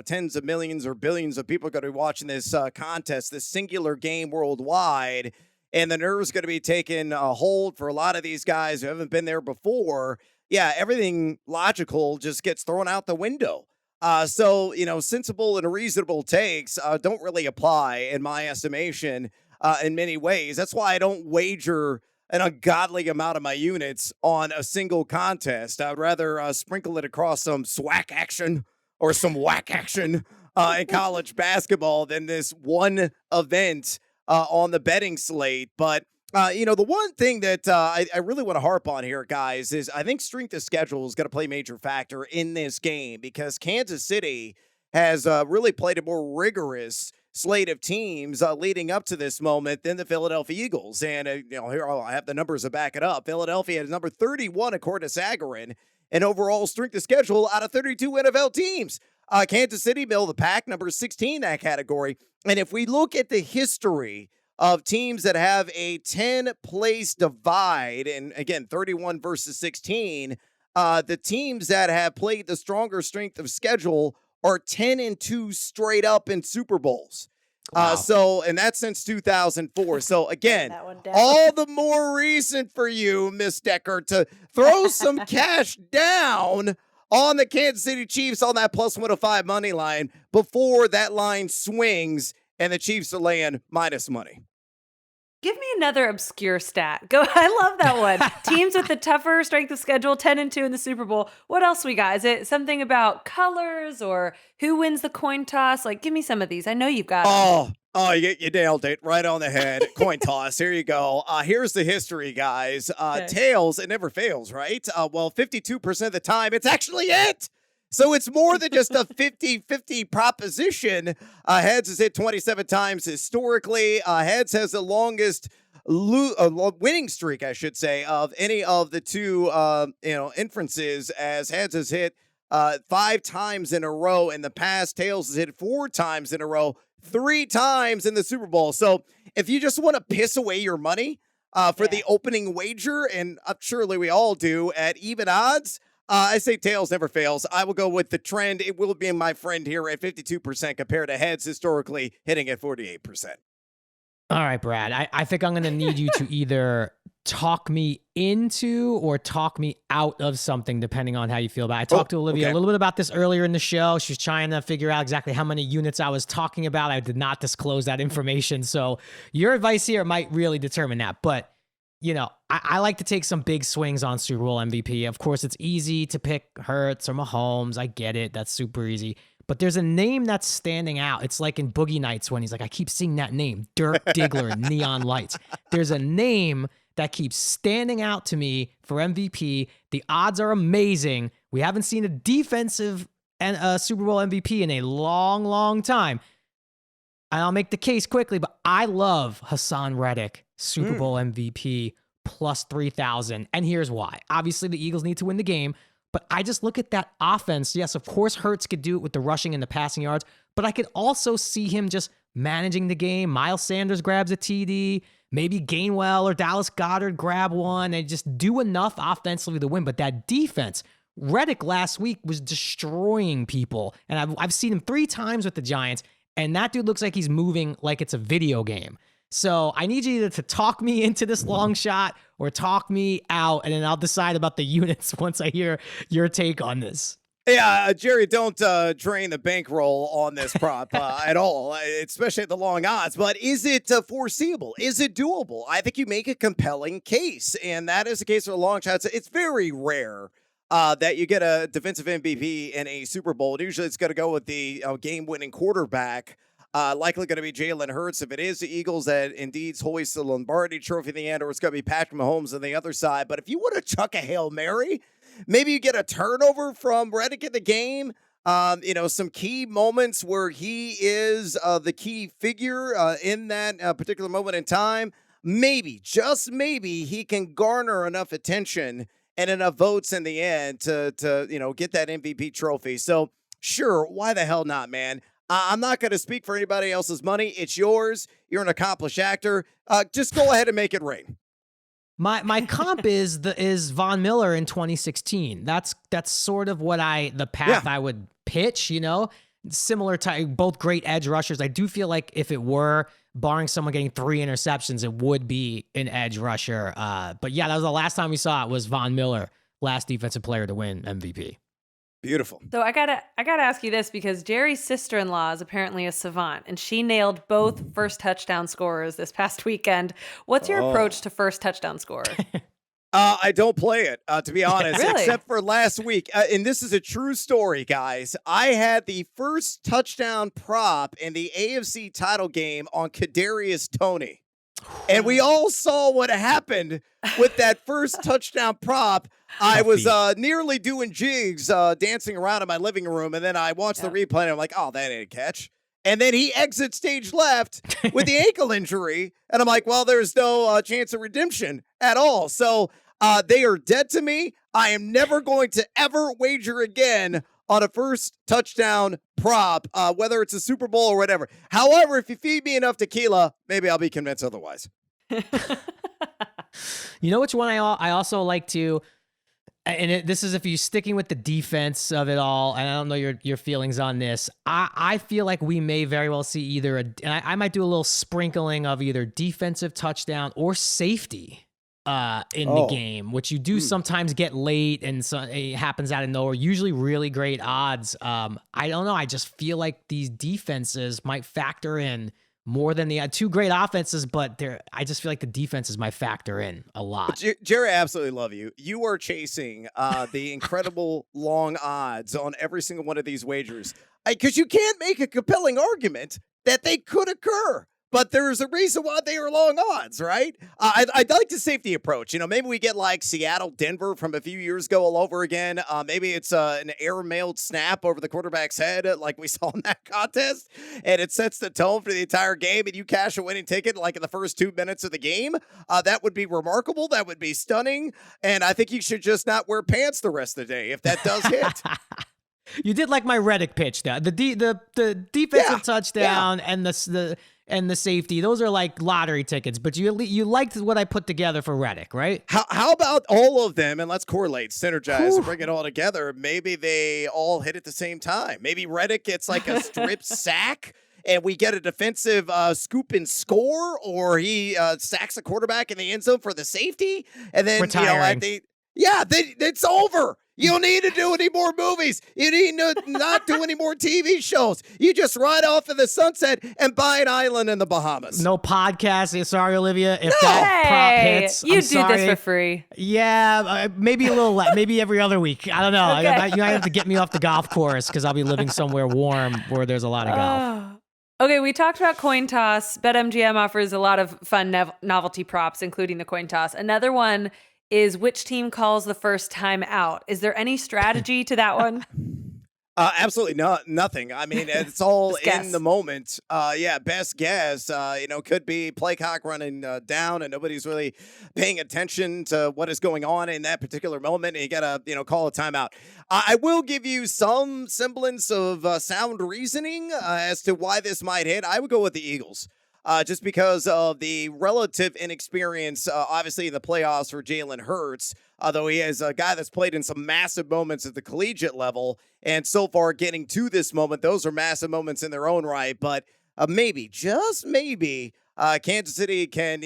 E: tens of millions or billions of people are going to be watching this contest, this singular game worldwide, and the nerves going to be taking a hold for a lot of these guys who haven't been there before, yeah, everything logical just gets thrown out the window. So, sensible and reasonable takes don't really apply in my estimation in many ways. That's why I don't wager an ungodly amount of my units on a single contest. I'd rather sprinkle it across some SWAC action or some whack action in college basketball than this one event on the betting slate. But the one thing that I really want to harp on here, guys, is I think strength of schedule is going to play a major factor in this game because Kansas City has really played a more rigorous slate of teams leading up to this moment than the Philadelphia Eagles. And, here I have the numbers to back it up. Philadelphia is number 31 according to Sagarin in overall strength of schedule out of 32 NFL teams. Kansas City, middle of the pack, number 16 in that category. And if we look at the history of teams that have a 10-place divide, and again, 31 versus 16, the teams that have played the stronger strength of schedule are 10-2 straight up in Super Bowls.
C: Wow.
E: And that's since 2004. So again,
B: That one down.
E: all the more reason for you, Miss Dekker, to throw some cash down on the Kansas City Chiefs on that plus 105 money line before that line swings and the Chiefs are laying minus money.
B: Give me another obscure stat. Go. I love that one. Teams with the tougher strength of schedule, 10-2 in the Super Bowl. What else we got? Is it something about colors or who wins the coin toss? Like, give me some of these. I know you've got them.
E: Oh, you nailed it right on the head. Coin toss. Here you go. Here's the history, guys.
B: Okay.
E: Tails, it never fails, right? 52% of the time, it's actually it. So it's more than just a 50-50 proposition. Heads has hit 27 times historically. Heads has the longest winning streak, I should say, of any of the two inferences, as Heads has hit 5 times in a row in the past. Tails has hit 4 times in a row, 3 times in the Super Bowl. So if you just want to piss away your money for the opening wager, and surely we all do at even odds, I say tails never fails. I will go with the trend. It will be my friend here at 52% compared to heads historically hitting at 48%.
C: All right, Brad. I think I'm going to need you to either talk me into or talk me out of something, depending on how you feel about it. I talked to Olivia a little bit about this earlier in the show. She was trying to figure out exactly how many units I was talking about. I did not disclose that information. So your advice here might really determine that. But, you know, I like to take some big swings on Super Bowl MVP. Of course, it's easy to pick Hurts or Mahomes. I get it. That's super easy. But there's a name that's standing out. It's like in Boogie Nights when he's like, I keep seeing that name, Dirk Diggler in Neon Lights. There's a name that keeps standing out to me for MVP. The odds are amazing. We haven't seen a defensive and Super Bowl MVP in a long, long time. And I'll make the case quickly, but I love Hassan Reddick, Super Bowl MVP, plus 3,000. And here's why. Obviously, the Eagles need to win the game, but I just look at that offense. Yes, of course, Hurts could do it with the rushing and the passing yards, but I could also see him just managing the game. Miles Sanders grabs a TD. Maybe Gainwell or Dallas Goedert grab one and just do enough offensively to win. But that defense, Reddick last week was destroying people. And I've seen him 3 times with the Giants, and that dude looks like he's moving like it's a video game. So I need you either to talk me into this long shot or talk me out, and then I'll decide about the units once I hear your take on this.
E: Yeah, Jerry, don't drain the bankroll on this prop at all, especially at the long odds. But is it foreseeable? Is it doable? I think you make a compelling case, and that is the case for the long shots. It's very rare that you get a defensive MVP in a Super Bowl. Usually it's going to go with the game-winning quarterback, likely going to be Jalen Hurts. If it is the Eagles that indeed hoist the Lombardi Trophy in the end, or it's going to be Patrick Mahomes on the other side. But if you want to chuck a Hail Mary, maybe you get a turnover from Reddick in the game. Some key moments where he is the key figure in that particular moment in time. Maybe, just maybe, he can garner enough attention and enough votes in the end to get that MVP trophy. So, sure, why the hell not, man? I'm not going to speak for anybody else's money. It's yours. You're an accomplished actor. Just go ahead and make it rain.
C: My comp is Von Miller in 2016. That's sort of what the path I would pitch, similar to both great edge rushers. I do feel like if it were, barring someone getting 3 interceptions, it would be an edge rusher. But yeah, that was the last time we saw it, was Von Miller, last defensive player to win MVP.
E: Beautiful.
B: So I gotta ask you this, because Jerry's sister-in-law is apparently a savant, and she nailed both first touchdown scorers this past weekend. What's your approach to first touchdown scorer?
E: I don't play it, to be honest,
B: Really?
E: except for last week. And this is a true story, guys. I had the first touchdown prop in the AFC title game on Kadarius Toney. And we all saw what happened with that first touchdown prop. I was nearly doing jigs, dancing around in my living room, and then I watched the replay, and I'm like, oh, that ain't a catch. And then he exits stage left with the ankle injury, and I'm like, well, there's no chance of redemption at all. So they are dead to me. I am never going to ever wager again on a first touchdown prop, whether it's a Super Bowl or whatever. However, if you feed me enough tequila, maybe I'll be convinced otherwise.
C: You know which one I also like to, and this is if you're sticking with the defense of it all, and I don't know your feelings on this. I feel like we may very well see either, and I might do a little sprinkling of either defensive touchdown or safety in the game, which you do sometimes get late, and so it happens out of nowhere. Usually really great odds. I don't know. I just feel like these defenses might factor in more than the 2 great offenses, but I just feel like the defenses might factor in a lot.
E: Jerry, I absolutely love you. You are chasing the incredible long odds on every single one of these wagers, because you can't make a compelling argument that they could occur. But there's a reason why they are long odds, right? I'd like the safety approach. Maybe we get like Seattle, Denver from a few years ago all over again. Maybe it's an air-mailed snap over the quarterback's head like we saw in that contest, and it sets the tone for the entire game, and you cash a winning ticket like in the first 2 minutes of the game. That would be remarkable. That would be stunning. And I think you should just not wear pants the rest of the day if that does hit.
C: You did like my Reddick pitch, though. The defensive touchdown and the safety, those are like lottery tickets, but you liked what I put together for Reddick, right?
E: How about all of them, and let's correlate, synergize, and bring it all together. Maybe they all hit at the same time. Maybe Reddick gets like a strip sack, and we get a defensive scoop and score, or he sacks a quarterback in the end zone for the safety, and then
C: Retiring.
E: it's over. You don't need to do any more movies. You need to not do any more TV shows. You just ride off in the sunset and buy an island in the Bahamas.
C: No podcast. Sorry, Olivia. If that prop hits,
B: you
C: I'm
B: do
C: sorry.
B: this for free.
C: Yeah, maybe a little less. Maybe every other week. I don't know.
B: Okay.
C: You might have to get me off the golf course because I'll be living somewhere warm where there's a lot of golf.
B: Okay, we talked about coin toss. BetMGM offers a lot of fun novelty props, including the coin toss. Another one is which team calls the first time out. Is there any strategy to that one?
E: Absolutely nothing. I mean, it's all in the moment. Best guess. Could be play clock running down, and nobody's really paying attention to what is going on in that particular moment. And you gotta, call a timeout. I will give you some semblance of sound reasoning as to why this might hit. I would go with the Eagles. Just because of the relative inexperience, obviously, in the playoffs for Jalen Hurts, although he is a guy that's played in some massive moments at the collegiate level, and so far getting to this moment, those are massive moments in their own right, but maybe, just maybe, Kansas City can,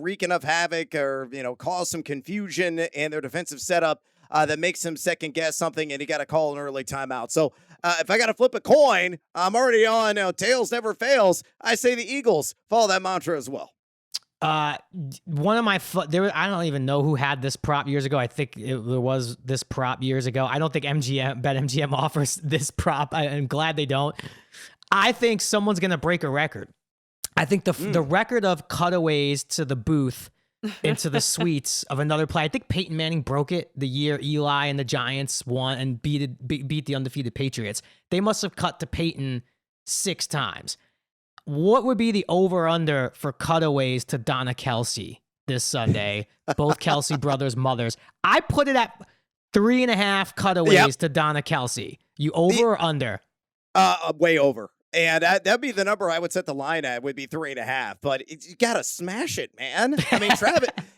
E: wreak enough havoc or, cause some confusion in their defensive setup that makes him second-guess something, and he got to call an early timeout. So, if I got to flip a coin, I'm already on tails never fails. I say the Eagles. Follow that mantra as well.
C: One of my I don't even know who had this prop years ago. I think there was this prop years ago. I don't think BetMGM offers this prop. I'm glad they don't. I think someone's going to break a record. I think the record of cutaways to the booth into the suites of another play. I think Peyton Manning broke it the year Eli and the Giants won and beat the undefeated Patriots. They must have cut to Peyton 6 times. What would be the over-under for cutaways to Donna Kelsey this Sunday? Both Kelsey brothers' mothers. I put it at 3.5 cutaways to Donna Kelsey. You over or under?
E: Way over. And that'd be the number I would set the line at, would be 3.5. But you got to smash it, man. I mean,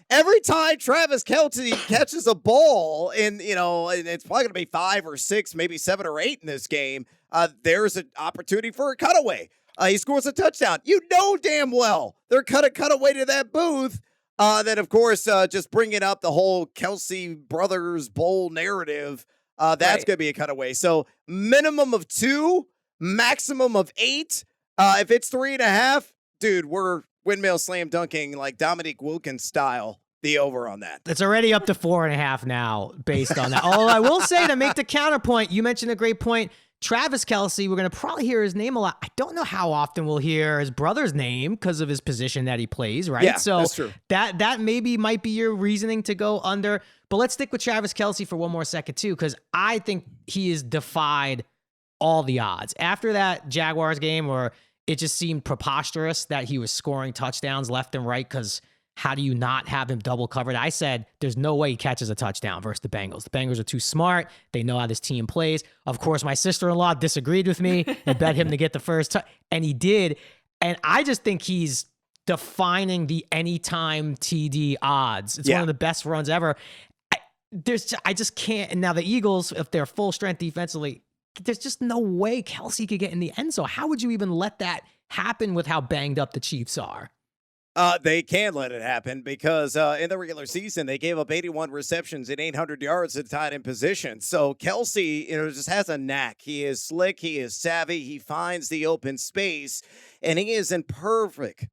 E: every time Travis Kelce catches a ball, and it's probably going to be 5 or 6, maybe 7 or 8 in this game, there's an opportunity for a cutaway. He scores a touchdown. You know damn well they're cutaway to that booth. Then, of course, just bringing up the whole Kelsey Brothers Bowl narrative, that's going to be a cutaway. So minimum of 2, maximum of 8. If it's 3.5, dude, we're windmill slam dunking like Dominique Wilkins style. The over on that.
C: It's already up to 4.5 now based on that. Although I will say, to make the counterpoint, you mentioned a great point. Travis Kelce, we're going to probably hear his name a lot. I don't know how often we'll hear his brother's name because of his position that he plays, right?
E: Yeah,
C: so
E: that's true.
C: That maybe might be your reasoning to go under. But let's stick with Travis Kelce for one more second, too, because I think he has defied all the odds. After that Jaguars game where it just seemed preposterous that he was scoring touchdowns left and right, because how do you not have him double covered? I said, there's no way he catches a touchdown versus the Bengals. The Bengals are too smart. They know how this team plays. Of course, my sister-in-law disagreed with me and bet him to get the first and he did. And I just think he's defining the anytime TD odds. It's one of the best runs ever. I just can't. And now the Eagles, if they're full strength defensively, there's just no way Kelce could get in the end zone. How would you even let that happen with how banged up the Chiefs are?
E: They can let it happen because in the regular season, they gave up 81 receptions and 800 yards at tight end position. So Kelce, just has a knack. He is slick. He is savvy. He finds the open space, and he is in perfect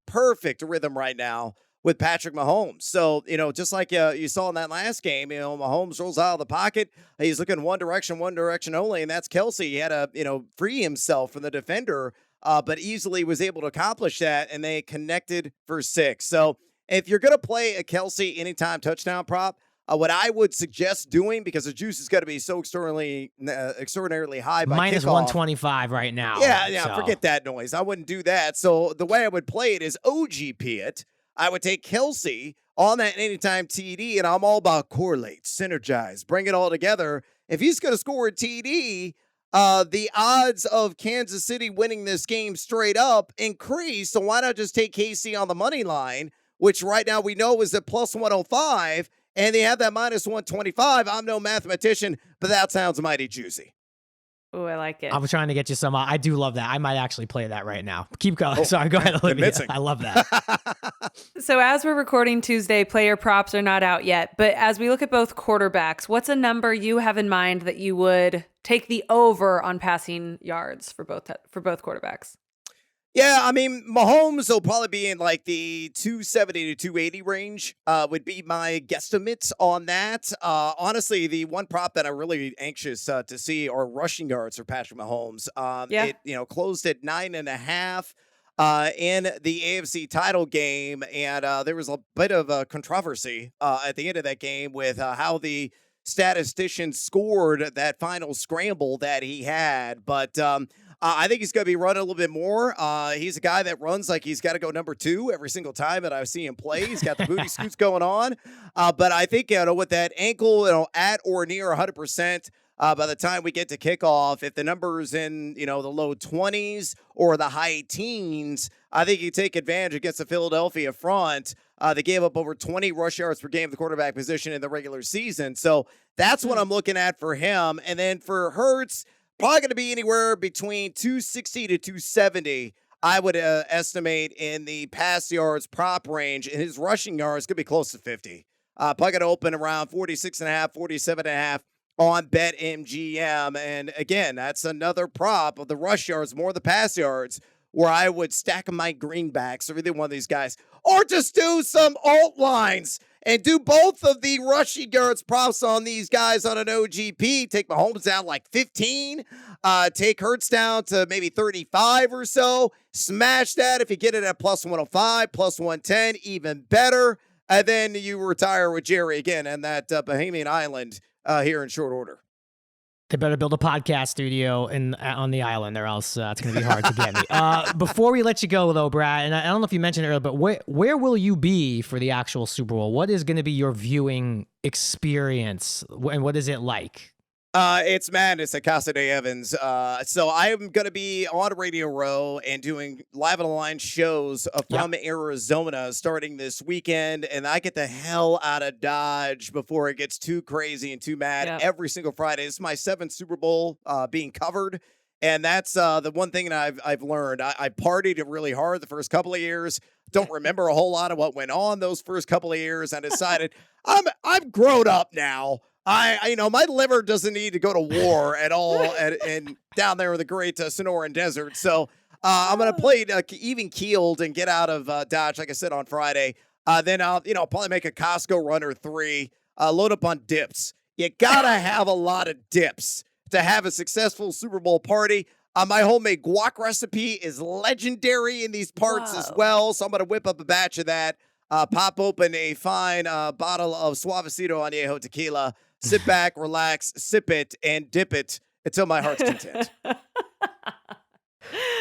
E: rhythm right now with Patrick Mahomes. So, just like you saw in that last game, Mahomes rolls out of the pocket. He's looking one direction only, and that's Kelce. He had to, free himself from the defender, but easily was able to accomplish that, and they connected for 6. So if you're going to play a Kelce anytime touchdown prop, what I would suggest doing, because the juice is going to be so extraordinarily high by
C: minus
E: kickoff.
C: 125 right now.
E: Yeah, forget that noise. I wouldn't do that. So the way I would play it is OGP it. I would take Kelce on that anytime TD, and I'm all about correlate, synergize, bring it all together. If he's going to score a TD, the odds of Kansas City winning this game straight up increase. So why not just take KC on the money line, which right now we know is at plus 105, and they have that minus 125. I'm no mathematician, but that sounds mighty juicy.
B: Oh, I like it.
C: I'm trying to get you some. I do love that. I might actually play that right now. Keep going. Sorry, go ahead, Olivia.
E: convincing.
C: I love that.
B: So as we're recording Tuesday, player props are not out yet. But as we look at both quarterbacks, what's a number you have in mind that you would take the over on passing yards for both quarterbacks?
E: Yeah, I mean, Mahomes will probably be in like the 270 to 280 range would be my guesstimate on that. Honestly, the one prop that I'm really anxious to see are rushing yards for Patrick Mahomes. It closed at 9.5 in the AFC title game, and there was a bit of a controversy at the end of that game with how the statisticians scored that final scramble that he had, but I think he's going to be running a little bit more. He's a guy that runs like he's got to go number 2 every single time that I see him play. He's got the booty scoots going on. But I think, with that ankle, at or near 100%, by the time we get to kickoff, if the number's in, the low 20s or the high teens, I think you take advantage against the Philadelphia front. They gave up over 20 rush yards per game at the quarterback position in the regular season. So that's what I'm looking at for him. And then for Hurts, probably going to be anywhere between 260 to 270, I would estimate, in the pass yards prop range. And his rushing yards could be close to 50. Probably going to open around 46.5, 47.5 on BetMGM. And again, that's another prop of the rush yards, more the pass yards, where I would stack my greenbacks or either one of these guys. Or just do some alt lines and do both of the rushing yards props on these guys on an OGP. Take Mahomes down like 15. Take Hurts down to maybe 35 or so. Smash that if you get it at plus 105, plus 110, even better. And then you retire with Jerry again and that Bahamian Island here in short order.
C: They better build a podcast studio on the island, or else it's going to be hard to get me. Before we let you go, though, Brad, and I don't know if you mentioned it earlier, but where will you be for the actual Super Bowl? What is going to be your viewing experience, and what is it like?
E: It's madness at Casa de Evans. So I'm going to be on Radio Row and doing live on the line shows from Arizona starting this weekend. And I get the hell out of Dodge before it gets too crazy and too mad every single Friday. It's my 7th Super Bowl being covered. And that's the one thing that I've learned. I partied really hard the first couple of years. Don't remember a whole lot of what went on those first couple of years. I decided I'm grown up now. My liver doesn't need to go to war at all and down there in the great Sonoran Desert. So I'm going to play even keeled and get out of Dodge, like I said, on Friday. Then I'll probably make a Costco run or 3, load up on dips. You got to have a lot of dips to have a successful Super Bowl party. My homemade guac recipe is legendary in these parts as well. So I'm going to whip up a batch of that, pop open a fine bottle of Suavecito Añejo tequila, sit back, relax, sip it, and dip it until my heart's content.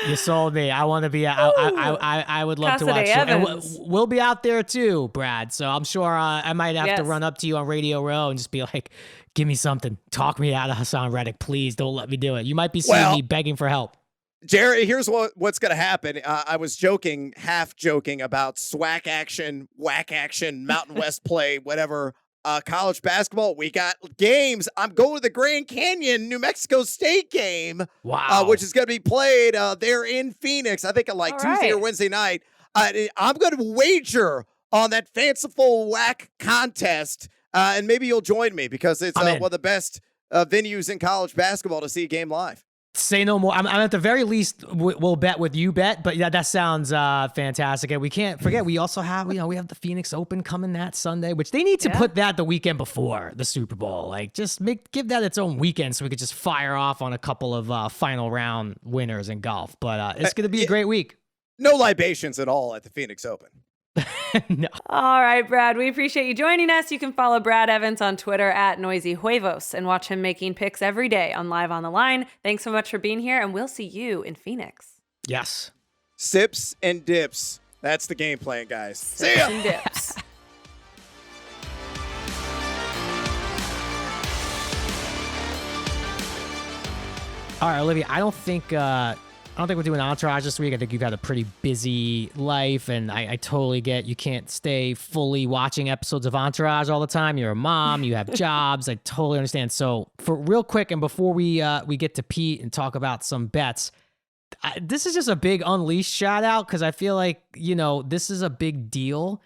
C: You sold me. I want to be. I would love
B: Casa
C: to watch
B: de
C: it. And
B: Evans.
C: we'll be out there too, Brad. So I'm sure I might have to run up to you on Radio Row and just be like, "Give me something. Talk me out of Hassan Reddick, please. Don't let me do it." You might be seeing me begging for help.
E: Jerry, here's what's going to happen. I was half joking about SWAC action, whack action, Mountain West play, whatever. College basketball, we got games. I'm going to the Grand Canyon, New Mexico State game, which is going to be played there in Phoenix, I think on Tuesday or Wednesday night. I'm going to wager on that fanciful whack contest, and maybe you'll join me because it's one of the best venues in college basketball to see a game live.
C: Say no more. I'm at the very least we'll bet with you bet, but that sounds fantastic. And we can't forget we also have we have the Phoenix Open coming that Sunday, which they need to put that the weekend before the Super Bowl. Like just give that its own weekend so we could just fire off on a couple of final round winners in golf. But it's going to be a great week.
E: No libations at all at the Phoenix Open.
C: No.
B: All right, Brad, we appreciate you joining us. You can follow Brad Evans on Twitter at NoisyHuevos and watch him making picks every day on Live on the Line. Thanks so much for being here, and we'll see you in Phoenix.
C: Yes.
E: Sips and dips. That's the game plan, guys. See ya.
B: Sips and dips.
C: All right, Olivia, I don't think I don't think we're doing Entourage this week. I think you've had a pretty busy life, and I totally get you can't stay fully watching episodes of Entourage all the time. You're a mom, you have jobs. I totally understand. So for real quick, and before we get to Pete and talk about some bets, this is just a big Unleashed shout out because I feel like, this is a big deal.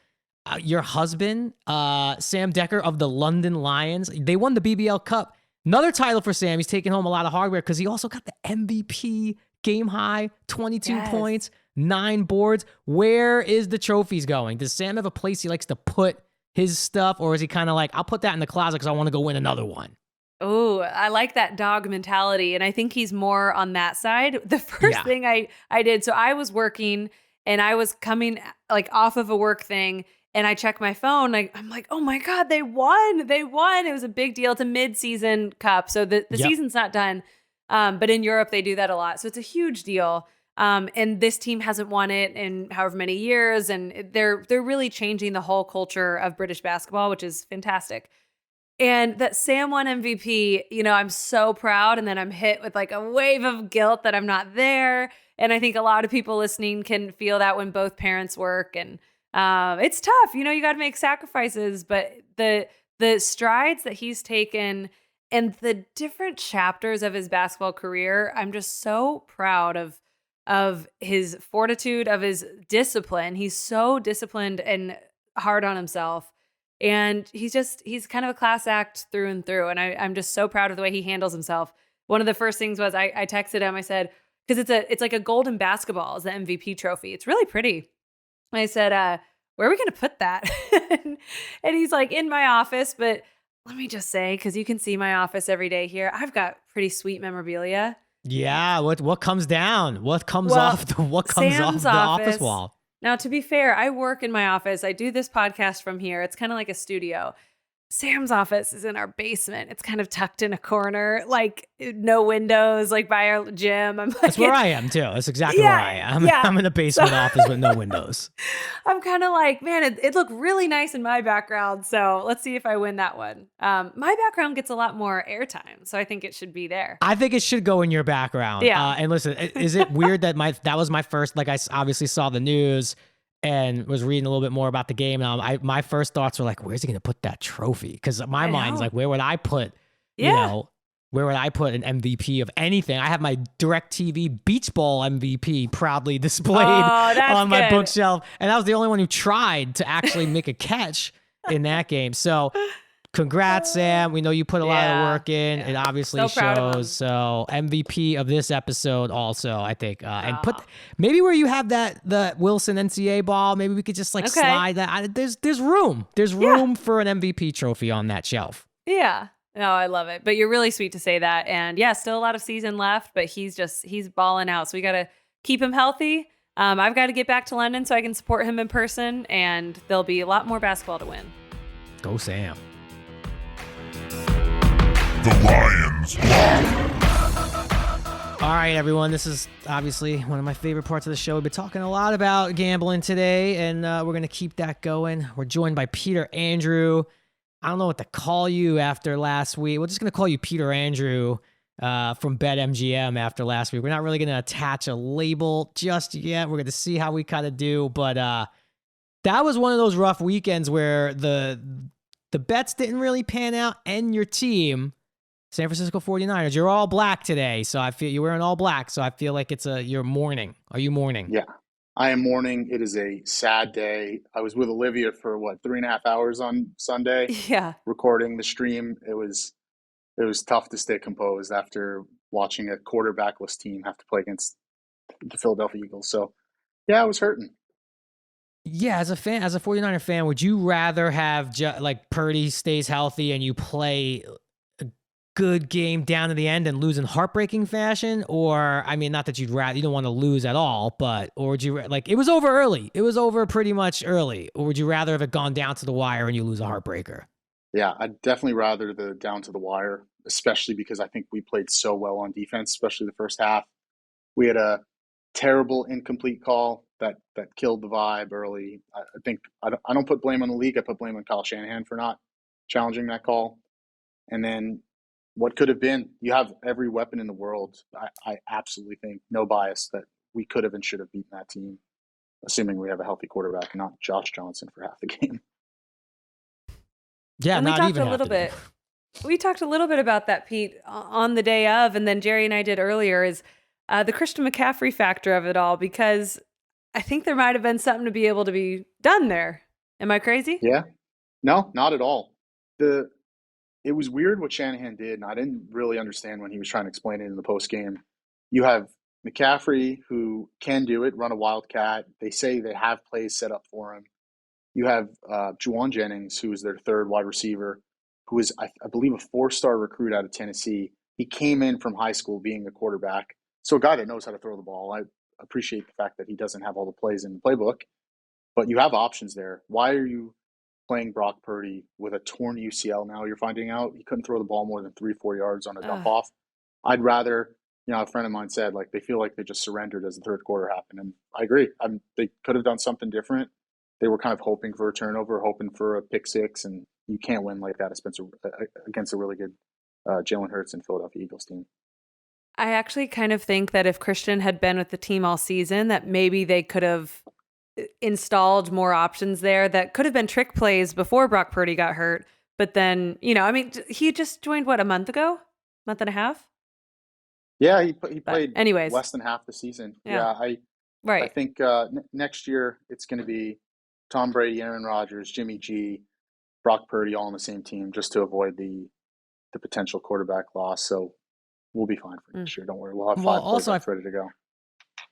C: Your husband, Sam Dekker of the London Lions, they won the BBL Cup. Another title for Sam. He's taking home a lot of hardware because he also got the MVP game high, 22 points, 9 boards. Where is the trophies going? Does Sam have a place he likes to put his stuff, or is he kind of like, I'll put that in the closet because I want to go win another one?
B: Oh, I like that dog mentality. And I think he's more on that side. The first thing I did, so I was working and I was coming like off of a work thing and I checked my phone. I'm like, oh my God, they won. They won. It was a big deal. It's a mid-season cup. So the season's not done. But in Europe, they do that a lot. So it's a huge deal. And this team hasn't won it in however many years. And they're really changing the whole culture of British basketball, which is fantastic. And that Sam won MVP, I'm so proud. And then I'm hit with like a wave of guilt that I'm not there. And I think a lot of people listening can feel that when both parents work. And it's tough. You got to make sacrifices. But the strides that he's taken and the different chapters of his basketball career, I'm just so proud of his fortitude, of his discipline. He's so disciplined and hard on himself. And he's kind of a class act through and through. And I'm just so proud of the way he handles himself. One of the first things was I texted him, I said, because it's like a golden basketball is the MVP trophy. It's really pretty. I said, where are we going to put that? And he's like, in my office. But let me just say, because you can see my office every day here, I've got pretty sweet memorabilia.
C: Yeah, what comes down? What comes off the office wall?
B: Now, to be fair, I work in my office. I do this podcast from here. It's kind of like a studio. Sam's office is in our basement. It's kind of tucked in a corner, like no windows, like by our gym.
C: That's where I am too. That's exactly where I am. Yeah. I'm in a basement office with no windows.
B: I'm kind of like, man, it looked really nice in my background. So let's see if I win that one. My background gets a lot more airtime, so I think it should be there.
C: I think it should go in your background.
B: Yeah.
C: And listen, is it weird that that was my first? Like I obviously saw the news and was reading a little bit more about the game. And my first thoughts were like, where's he going to put that trophy? Because my mind's like, where would I put, where would I put an MVP of anything? I have my DirecTV Beach Ball MVP proudly displayed on my bookshelf. And I was the only one who tried to actually make a catch in that game. So congrats, Sam. We know you put a lot of work in. It obviously shows. So MVP of this episode also, I think. And put maybe where you have the Wilson NCAA ball, maybe we could just slide that. There's room. There's room for an MVP trophy on that shelf.
B: Yeah. No, I love it. But you're really sweet to say that. And yeah, still a lot of season left, but he's balling out. So we got to keep him healthy. I've got to get back to London so I can support him in person, and there'll be a lot more basketball to win.
C: Go Sam.
D: The Lions.
C: All right, everyone. This is obviously one of my favorite parts of the show. We've been talking a lot about gambling today, and we're going to keep that going. We're joined by Peter Andreu. I don't know what to call you after last week. We're just going to call you Peter Andreu from BetMGM after last week. We're not really going to attach a label just yet. We're going to see how we kind of do. But that was one of those rough weekends where the bets didn't really pan out, and your team, San Francisco 49ers, you're all black today. So I feel you're wearing all black. So I feel like you're mourning. Are you mourning?
F: Yeah, I am mourning. It is a sad day. I was with Olivia for 3.5 hours on Sunday.
B: Yeah.
F: Recording the stream. It was tough to stay composed after watching a quarterbackless team have to play against the Philadelphia Eagles. So yeah, I was hurting.
C: Yeah, as a 49er fan, would you rather have Purdy stays healthy and you play a good game down to the end and lose in heartbreaking fashion? Or, I mean, not that you don't want to lose at all, or would you, it was over early. It was over pretty much early. Or would you rather have it gone down to the wire and you lose a heartbreaker?
F: Yeah, I'd definitely rather the down to the wire, especially because I think we played so well on defense, especially the first half. We had a terrible incomplete call that killed the vibe early. I think I don't put blame on the league. I put blame on Kyle Shanahan for not challenging that call. And then what could have been. You have every weapon in the world. I absolutely think, no bias, that we could have and should have beaten that team, assuming we have a healthy quarterback, not Josh Johnson for half the game.
C: Yeah,
B: and
C: not even half the game.
B: We talked a little bit about that, Pete, on the day of, and then Jerry and I did earlier, is the Christian McCaffrey factor of it all, because I think there might have been something to be able to be done there. Am I crazy?
F: Yeah. No, not at all. It was weird what Shanahan did, and I didn't really understand when he was trying to explain it in the post game. You have McCaffrey, who can do it, run a wildcat. They say they have plays set up for him. You have Juwan Jennings, who is their third wide receiver, who is, I believe, a 4-star recruit out of Tennessee. He came in from high school being a quarterback. So a guy that knows how to throw the ball. I appreciate the fact that he doesn't have all the plays in the playbook, but you have options there. Why are you playing Brock Purdy with a torn UCL now? You're finding out he couldn't throw the ball more than 3-4 yards on a dump off. I'd rather, a friend of mine said, they feel like they just surrendered as the third quarter happened. And I agree. They could have done something different. They were kind of hoping for a turnover, hoping for a pick six, and you can't win like that against a really good Jalen Hurts and Philadelphia Eagles team.
B: I actually kind of think that if Christian had been with the team all season, that maybe they could have installed more options there that could have been trick plays before Brock Purdy got hurt. But then, he just joined, a month ago? Month and a half?
F: Yeah, he played
B: anyways,
F: less than half the season.
B: Yeah.
F: I think next year it's going to be Tom Brady, Aaron Rodgers, Jimmy G, Brock Purdy all on the same team, just to avoid the potential quarterback loss. So we'll be fine for next year. Don't worry. We'll have 5 quarterbacks ready to go.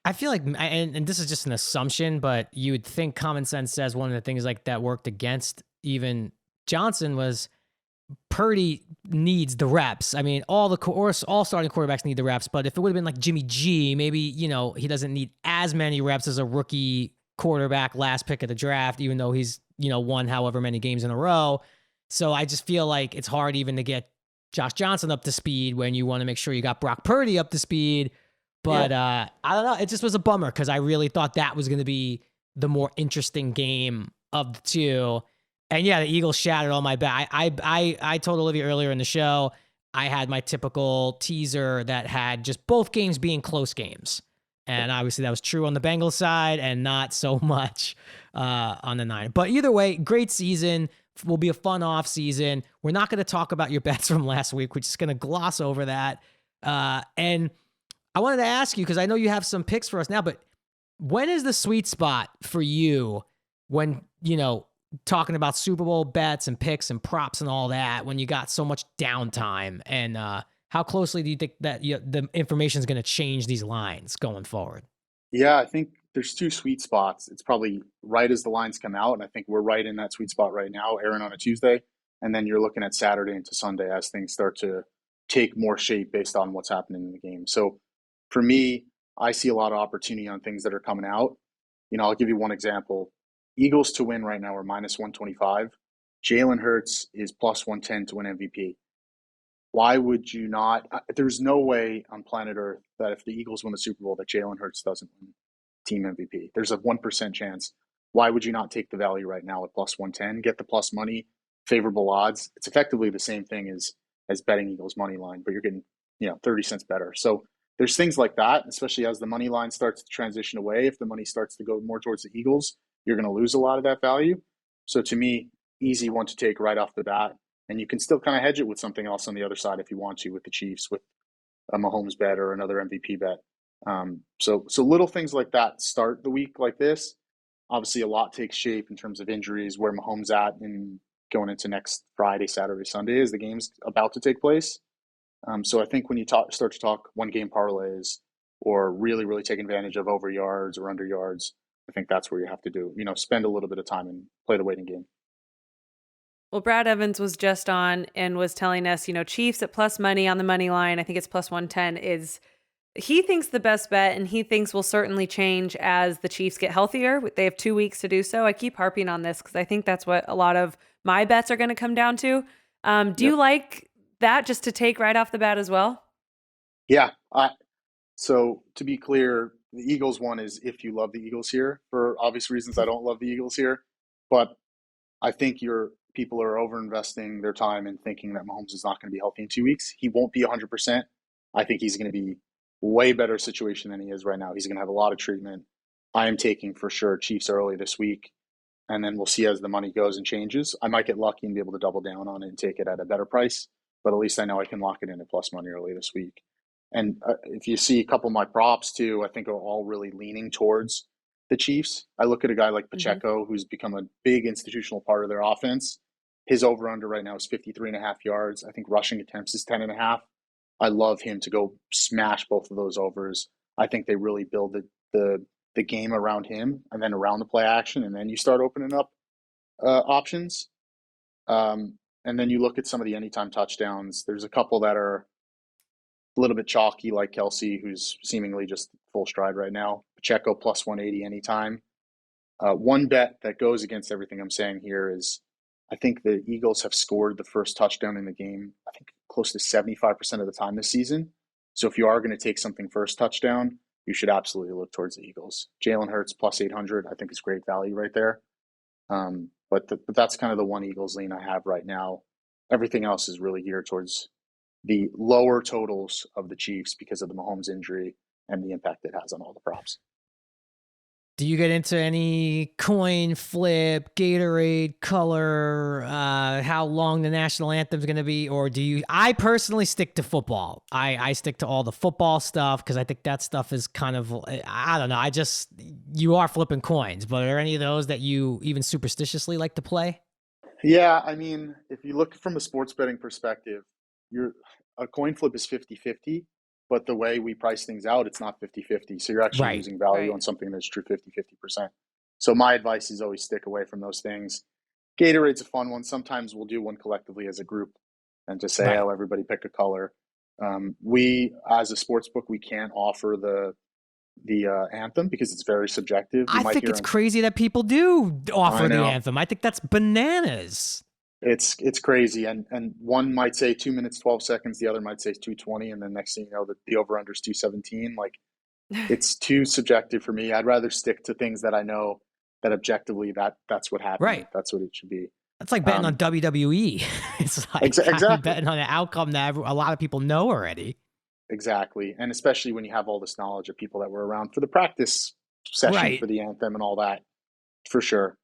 C: I feel like, and this is just an assumption, but you would think common sense says one of the things that worked against even Johnson was Purdy needs the reps. I mean, all starting quarterbacks need the reps, but if it would have been like Jimmy G, maybe, he doesn't need as many reps as a rookie quarterback last pick of the draft, even though he's, won however many games in a row. So I just feel like it's hard even to get Josh Johnson up to speed when you want to make sure you got Brock Purdy up to speed. But I don't know. It just was a bummer because I really thought that was going to be the more interesting game of the two. And yeah, the Eagles shattered all my bet. I told Olivia earlier in the show, I had my typical teaser that had just both games being close games. And obviously that was true on the Bengals side and not so much on the Niners. But either way, great season. Will be a fun off season. We're not going to talk about your bets from last week. We're just going to gloss over that. And I wanted to ask you, because I know you have some picks for us now, but when is the sweet spot for you when, talking about Super Bowl bets and picks and props and all that, when you got so much downtime? And how closely do you think that the information is going to change these lines going forward?
F: Yeah, I think there's 2 sweet spots. It's probably right as the lines come out, and I think we're right in that sweet spot right now, airing on a Tuesday. And then you're looking at Saturday into Sunday as things start to take more shape based on what's happening in the game. So for me, I see a lot of opportunity on things that are coming out. I'll give you one example. Eagles to win right now are minus 125. Jalen Hurts is plus 110 to win MVP. Why would you not? There's no way on planet Earth that if the Eagles win the Super Bowl that Jalen Hurts doesn't win team MVP. There's a 1% chance. Why would you not take the value right now at plus 110? Get the plus money, favorable odds. It's effectively the same thing as betting Eagles money line, but you're getting 30 cents better. So there's things like that, especially as the money line starts to transition away. If the money starts to go more towards the Eagles, you're going to lose a lot of that value. So to me, easy one to take right off the bat. And you can still kind of hedge it with something else on the other side if you want to, with the Chiefs, with a Mahomes bet or another MVP bet. So little things like that start the week like this. Obviously, a lot takes shape in terms of injuries, where Mahomes at and going into next Friday, Saturday, Sunday as the game's about to take place. So I think when you start to talk one-game parlays or really, really take advantage of over yards or under yards, I think that's where you have to do, spend a little bit of time and play the waiting game.
B: Well, Brad Evans was just on and was telling us, Chiefs at plus money on the money line, I think it's plus 110, is he thinks the best bet, and he thinks will certainly change as the Chiefs get healthier. They have 2 weeks to do so. I keep harping on this because I think that's what a lot of my bets are going to come down to. Do you like that just to take right off the bat as well?
F: Yeah. So to be clear, the Eagles one is if you love the Eagles here. For obvious reasons, I don't love the Eagles here. But I think you're people are overinvesting their time and thinking that Mahomes is not going to be healthy in 2 weeks. He won't be 100%. I think he's going to be way better situation than he is right now. He's going to have a lot of treatment. I am taking for sure Chiefs early this week, and then we'll see as the money goes and changes. I might get lucky and be able to double down on it and take it at a better price, but at least I know I can lock it in at plus money early this week. And if you see a couple of my props too, I think are all really leaning towards the Chiefs. I look at a guy like Pacheco, who's become a big institutional part of their offense. His over-under right now is 53.5 yards. I think rushing attempts is 10.5. I love him to go smash both of those overs. I think they really build the game around him and then around the play action, and then you start opening up options. And then you look at some of the anytime touchdowns. There's a couple that are a little bit chalky, like Kelsey, who's seemingly just full stride right now. Pacheco plus 180 anytime. One bet that goes against everything I'm saying here is I think the Eagles have scored the first touchdown in the game, I think close to 75% of the time this season. So if you are going to take something first touchdown, you should absolutely look towards the Eagles. Jalen Hurts plus 800, I think is great value right there. But that's kind of the one Eagles lean I have right now. Everything else is really geared towards the lower totals of the Chiefs because of the Mahomes injury and the impact it has on all the props.
C: Do you get into any coin flip, Gatorade color, how long the national anthem is going to be? Or do you? I personally stick to football. I stick to all the football stuff because I think that stuff is kind of, I don't know. You are flipping coins, but are there any of those that you even superstitiously like to play?
F: Yeah, I mean, if you look from a sports betting perspective, a coin flip is 50-50. But the way we price things out, it's not 50-50. So you're actually losing value on something that's true 50%. So my advice is always stick away from those things. Gatorade's a fun one. Sometimes we'll do one collectively as a group and just say, oh, everybody pick a color. We, as a sports book, we can't offer the anthem because it's very subjective.
C: I think it's crazy that people do offer the anthem. I think that's bananas.
F: It's crazy, and one might say 2 minutes 12 seconds, the other might say 2:20, and then next thing you know, the over under is 2:17. Like, it's too subjective for me. I'd rather stick to things that I know that objectively that's what happened.
C: Right,
F: that's what it should be.
C: That's like betting on WWE. It's like exactly betting on an outcome that a lot of people know already.
F: Exactly, and especially when you have all this knowledge of people that were around for the practice session for the anthem and all that, for sure.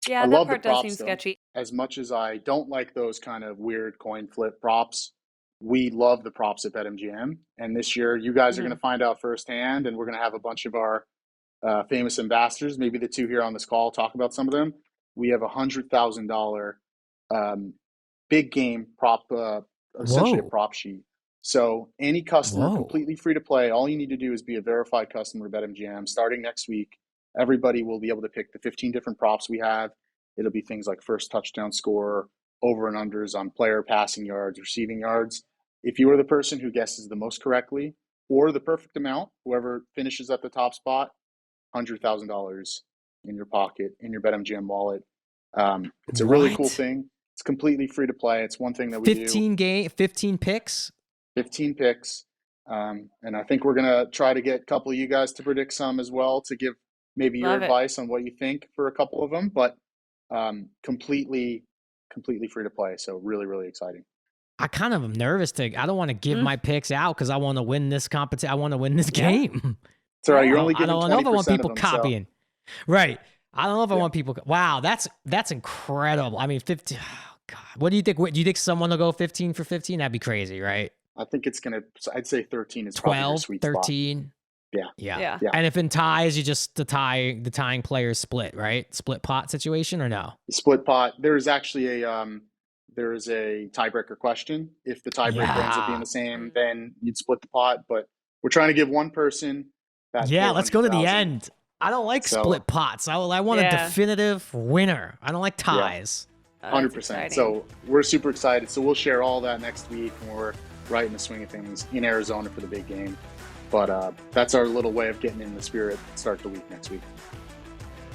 B: Yeah,
F: I
B: that
F: love
B: part
F: the props,
B: does seem
F: though.
B: sketchy.
F: As much as I don't like those kind of weird coin flip props, we love the props at BetMGM. And this year, you guys are going to find out firsthand, and we're going to have a bunch of our famous ambassadors, maybe the two here on this call, talk about some of them. We have $100,000 big game prop, essentially a prop sheet. So any customer, completely free to play. All you need to do is be a verified customer of BetMGM. Starting next week, everybody will be able to pick the 15 different props we have. It'll be things like first touchdown score, over and unders on player passing yards, receiving yards. If you are the person who guesses the most correctly or the perfect amount, whoever finishes at the top spot, $100,000 in your pocket, in your BetMGM wallet. It's a really cool thing. It's completely free to play. It's one thing that we do.
C: 15 picks?
F: 15 picks. And I think we're going to try to get a couple of you guys to predict some as well to give maybe your advice on what you think for a couple of them, but completely free to play. So really, really exciting.
C: I kind of am nervous I don't want to give my picks out because I want to win this competition. I want to win this game.
F: It's all right. You're only getting 20%
C: I don't know if I want people
F: of them,
C: copying. So. Right. I don't know if I want people. Wow. That's incredible. I mean, 15. Oh God. What do you think? Do you think someone will go 15 for 15? That'd be crazy, right?
F: I think it's going to, I'd say 13 is
C: 12,
F: probably your sweet
C: 13.
F: Spot. Yeah.
C: And if in ties, you just the tying players split, right? Split pot situation or no?
F: Split pot. There's actually there is a tiebreaker question. If the tiebreaker ends up being the same, then you'd split the pot. But we're trying to give one person that.
C: Yeah, let's go to the end. I don't like split pots. I want a definitive winner. I don't like ties.
F: 100%. So we're super excited. So we'll share all that next week when we're right in the swing of things in Arizona for the big game. But that's our little way of getting in the spirit. Start the week next week.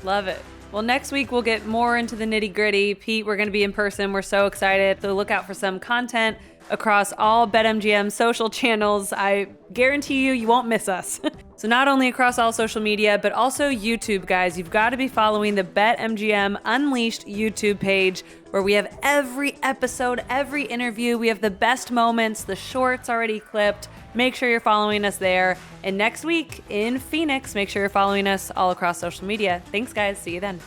B: Love it. Well, next week we'll get more into the nitty gritty. Pete, we're going to be in person. We're so excited. So look out for some content across all BetMGM social channels. I guarantee you won't miss us. So not only across all social media, but also YouTube, guys. You've got to be following the BetMGM Unleashed YouTube page, where we have every episode, every interview. We have the best moments, the shorts already clipped. Make sure you're following us there. And next week in Phoenix, make sure you're following us all across social media. Thanks, guys. See you then.